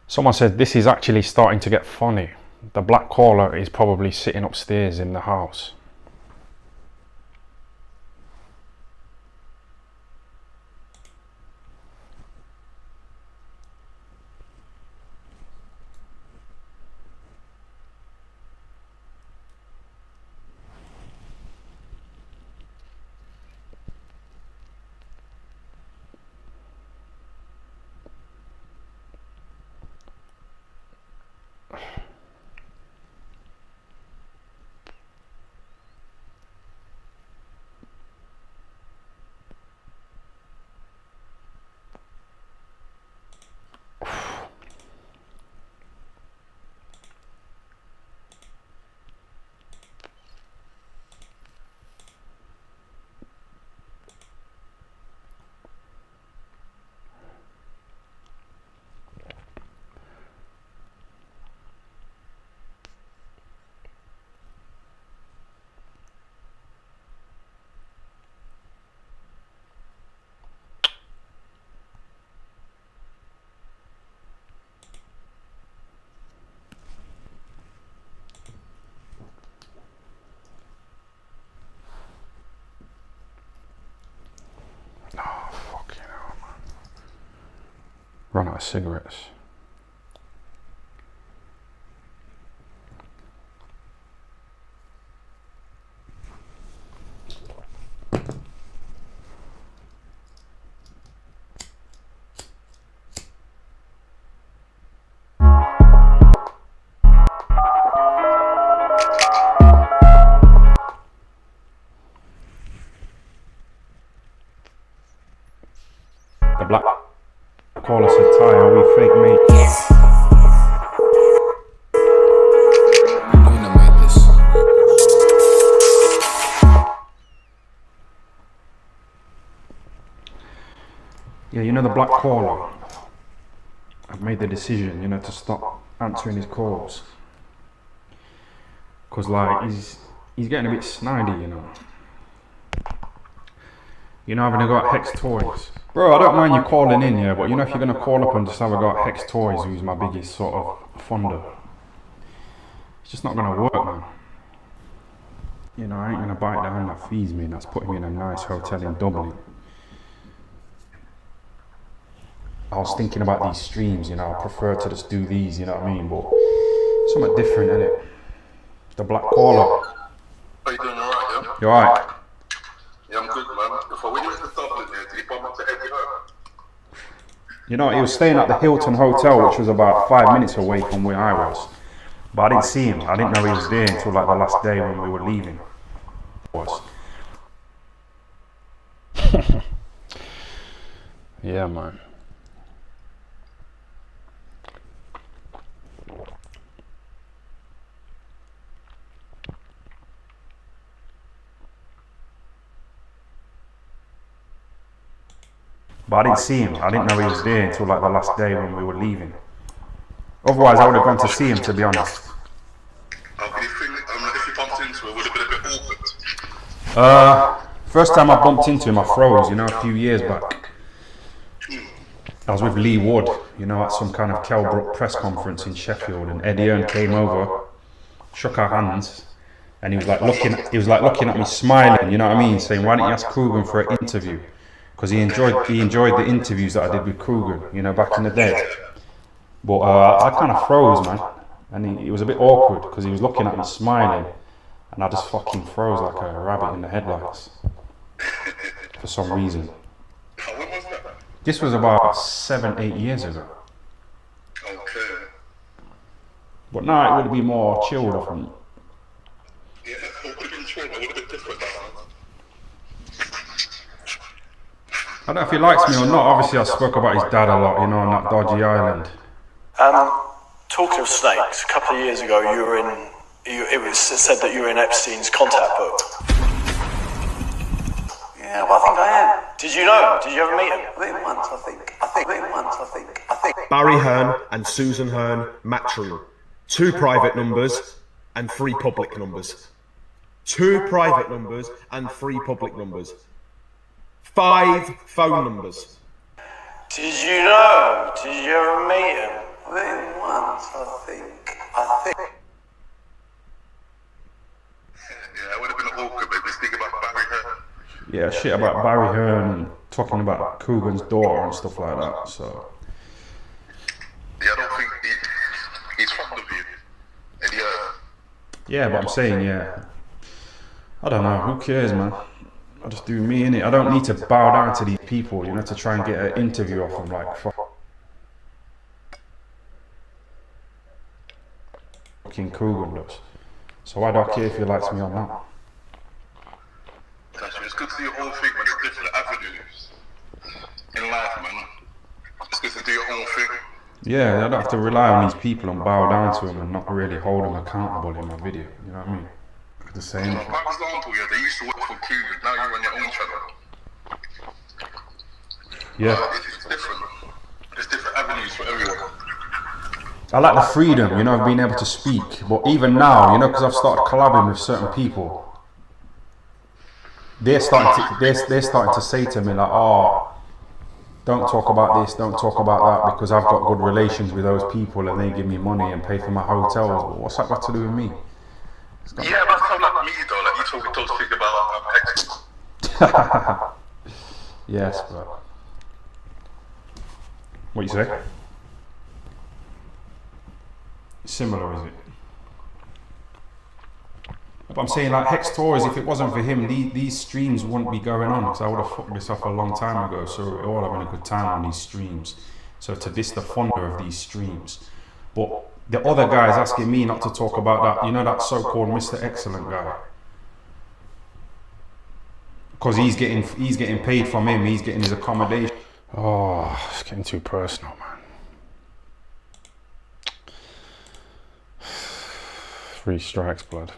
Someone said this is actually starting to get funny. The black caller is probably sitting upstairs in the house. Run out of cigarettes. The black caller said, Ty, are we fake mates? Yeah, you know the black caller. I've made the decision, you know, to stop answering his calls. Cause like he's getting a bit snidey, you know. You know, having a go at Hex Toys. Bro, I don't mind you calling in, yeah, but you know, if you're gonna call up and just have a go at Hex Toys, who's my biggest sort of funder, it's just not gonna work, man. You know, I ain't gonna bite the hand that feeds me and that's putting me in a nice hotel in Dublin. I was thinking about these streams, you know, I prefer to just do these, you know what I mean, but something different, innit? The black caller. Are you doing alright, yeah? You alright? Yeah, I'm good, man. Before we went to Dublin, did you bump up to Eddie Hurt? You know, he was staying at the Hilton Hotel, which was about 5 minutes away from where I was. But I didn't see him. I didn't know he was there until like the last day when we were leaving. Yeah, man. But I didn't see him. I didn't know he was there until like the last day when we were leaving. Otherwise, I would have gone to see him, to be honest. Do you think if you bumped into it, would it have been a bit awkward? First time I bumped into him, I froze, a few years back. I was with Lee Wood, at some kind of Kelbrook press conference in Sheffield, and Eddie Hearn came over, shook our hands, and he was like looking at me smiling, you know what I mean, saying, why don't you ask Coogan for an interview? Because he enjoyed the interviews that I did with Coogan, back in the day. But I kind of froze, man, and it was a bit awkward because he was looking at me smiling, and I just fucking froze like a rabbit in the headlights for some reason. When was that? This was about 7-8 years ago. Okay. But now it would be more chilled, I think. Yeah, it would have been chill. It would have been different. I don't know if he likes me or not. Obviously, I spoke about his dad a lot, on that dodgy island. Talking of snakes, a couple of years ago, it was said that you were in Epstein's contact book. Yeah, well, I think I am. Did you know him? Did you ever meet him? I think once, I think. Barry Hearn and Susan Hearn matchroom. 2 private numbers and 3 public numbers. 2 private numbers and 3 public numbers. 5 phone numbers. Did you know him? Did you ever meet him? I think once, I think. Yeah, it would have been awkward, maybe speak about Barry Hearn. Yeah, shit about Barry Hearn and talking about Coogan's daughter and stuff like that, so. Yeah, I don't think he's fond of you. And Yeah, but I'm saying, I don't know, who cares, man? I just do me, innit? I don't need to bow down to these people, to try and get an interview off them, like, fucking Coogan does. So why do I care if he likes me or not? it's good to see your whole thing, man. It's different avenues in life, man. It's good to do your own thing. Yeah, I don't have to rely on these people and bow down to them and not really hold them accountable in my video, you know what I mean? The same. For example, they used to work for Coogan, now you're on your own channel. Yeah. It's different. There's different avenues for everyone. I like the freedom, of being able to speak. But even now, because I've started collabing with certain people, they're starting to say to me like, oh, don't talk about this, don't talk about that, because I've got good relations with those people and they give me money and pay for my hotels. But what's that got to do with me? Yeah, but that's not like me though. Like you talking those things about Yes, but what you say? Similar, is it? But I'm saying, like, Hex Tours, if it wasn't for him, these streams wouldn't be going on, because I would have fucked this off a long time ago. So we're all having a good time on these streams. So to this, the funder of these streams. But the other guy's asking me not to talk about that, that so-called Mr. Excellent guy. Because he's getting paid from him, he's getting his accommodation. Oh, it's getting too personal, man. 3 strikes, blood.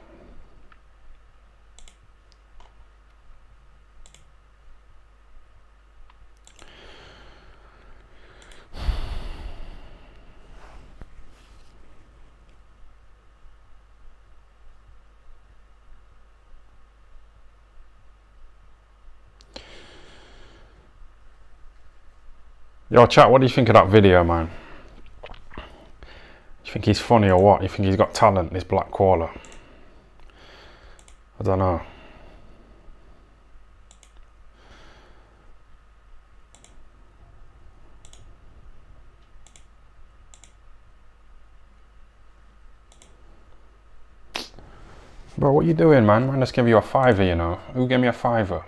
Yo, chat, what do you think of that video, man? You think he's funny or what? You think he's got talent, this Black Koala? I don't know. Bro, what you doing, man? Man, just give you a £5, Who gave me a £5?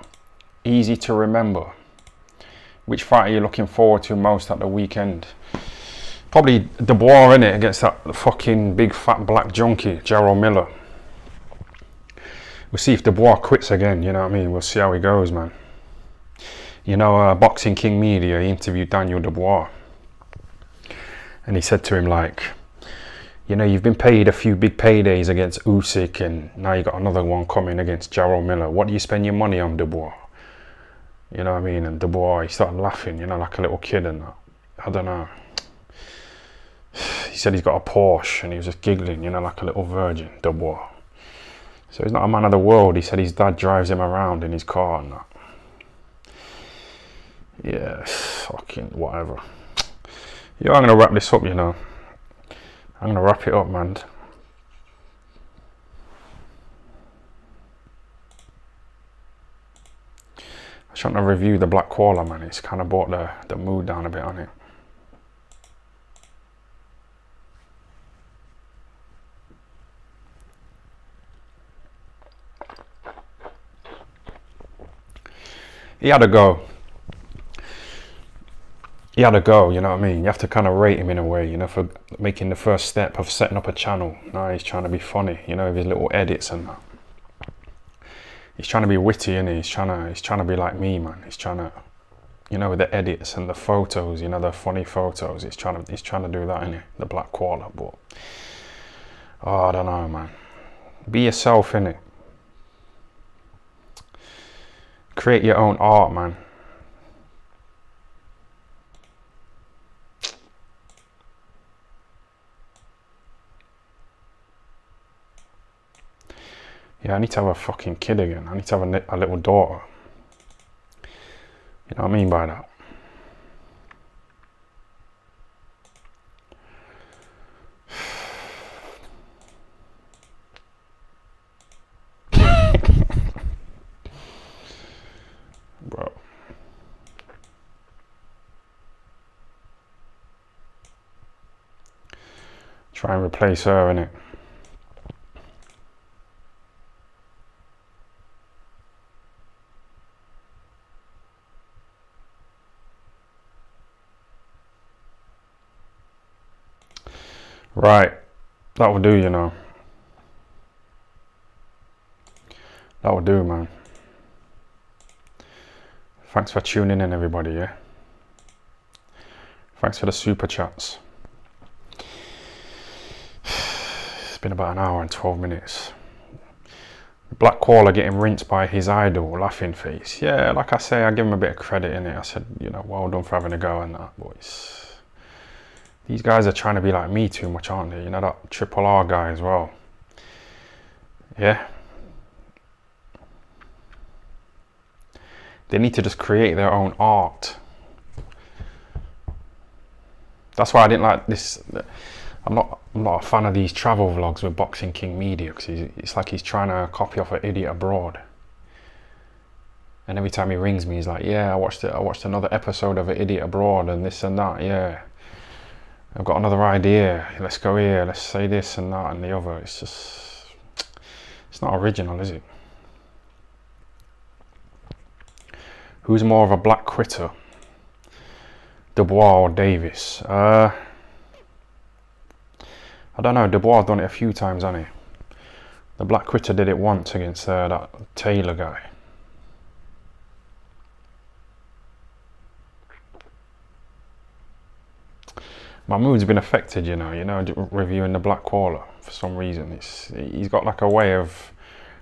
Easy to remember. Which fight are you looking forward to most at the weekend? Probably Dubois, innit, against that fucking big fat black junkie, Gerald Miller. We'll see if Dubois quits again, you know what I mean? We'll see how he goes, man. Boxing King Media, he interviewed Daniel Dubois. And he said to him, like, you've been paid a few big paydays against Usyk, and now you got another one coming against Gerald Miller. What do you spend your money on, Dubois? You know what I mean? And Dubois, he started laughing, you know, like a little kid and that. I don't know. He said he's got a Porsche and he was just giggling, you know, like a little virgin, Dubois. So he's not a man of the world. He said his dad drives him around in his car and that. Yeah, fucking whatever. Yeah, I'm gonna wrap this up, you know. I'm gonna wrap it up, man. I was trying to review the Black Koala, man. It's kind of brought the mood down a bit on it. He had a go. He had a go, you know what I mean? You have to kind of rate him in a way, you know, for making the first step of setting up a channel. Now he's trying to be funny, you know, with his little edits and that. He's trying to be witty, innit? He's trying to be like me, man. He's trying to, you know, with the edits and the photos, you know, the funny photos. He's trying to do that, innit? The Black Koala, but oh, I don't know, man. Be yourself, innit? Create your own art, man. Yeah, I need to have a fucking kid again. I need to have a little daughter. You know what I mean by that? Bro. Try and replace her, innit? Right, that will do, you know. That will do, man. Thanks for tuning in, everybody, yeah? Thanks for the super chats. It's been about an hour and 12 minutes. Black Koala getting rinsed by his idol, Laughing Face. Yeah, like I say, I give him a bit of credit in it. I said, you know, well done for having a go and that, boys. These guys are trying to be like me too much, aren't they? You know, that Triple R guy as well. Yeah. They need to just create their own art. That's why I didn't like this. I'm not a fan of these travel vlogs with Boxing King Media, because it's like he's trying to copy off an idiot abroad. And every time he rings me, he's like, yeah, I watched another episode of an idiot abroad and this and that, yeah. I've got another idea, let's go here, let's say this and that and the other. It's just, it's not original, is it? Who's more of a black quitter? Dubois or Davis? I don't know, Dubois done it a few times, hasn't he? The black quitter did it once against that Taylor guy. My mood's been affected, you know, reviewing the Black Koala for some reason. He's got like a way of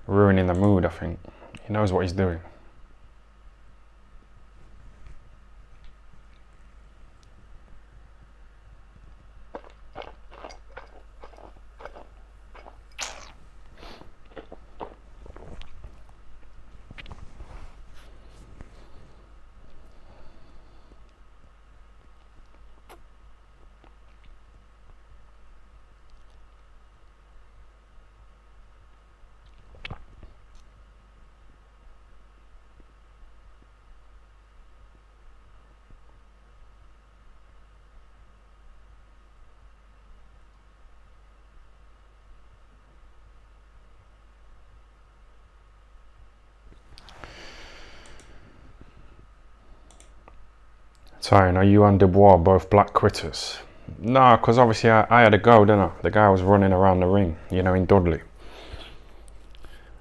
ruining the mood, I think. He knows what he's doing. Sorry, are you and Dubois both black quitters? No, because obviously I had a go, didn't I? The guy was running around the ring, you know, in Dudley.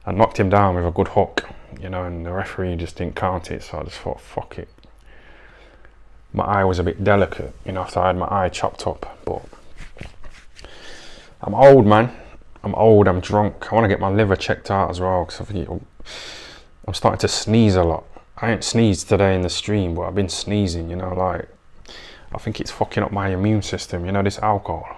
I knocked him down with a good hook, you know, and the referee just didn't count it, so I just thought, fuck it. My eye was a bit delicate, you know, after I had my eye chopped up, but I'm old, man. I'm old, I'm drunk. I want to get my liver checked out as well, because I'm starting to sneeze a lot. I ain't sneezed today in the stream, but I've been sneezing, you know, like, I think it's fucking up my immune system, you know, this alcohol.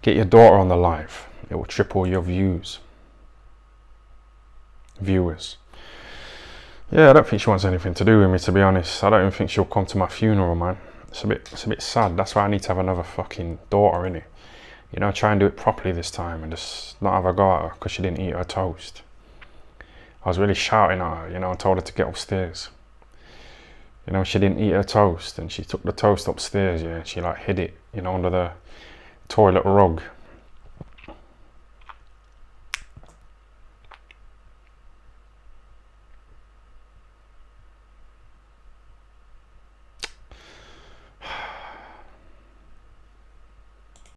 Get your daughter on the live. It will triple your viewers. Yeah, I don't think she wants anything to do with me, to be honest. I don't even think she'll come to my funeral, man. It's a bit sad. That's why I need to have another fucking daughter, innit? You know, try and do it properly this time and just not have a go at her because she didn't eat her toast. I was really shouting at her, you know, I told her to get upstairs. You know, she didn't eat her toast and she took the toast upstairs, yeah, and she like hid it, you know, under the toilet rug.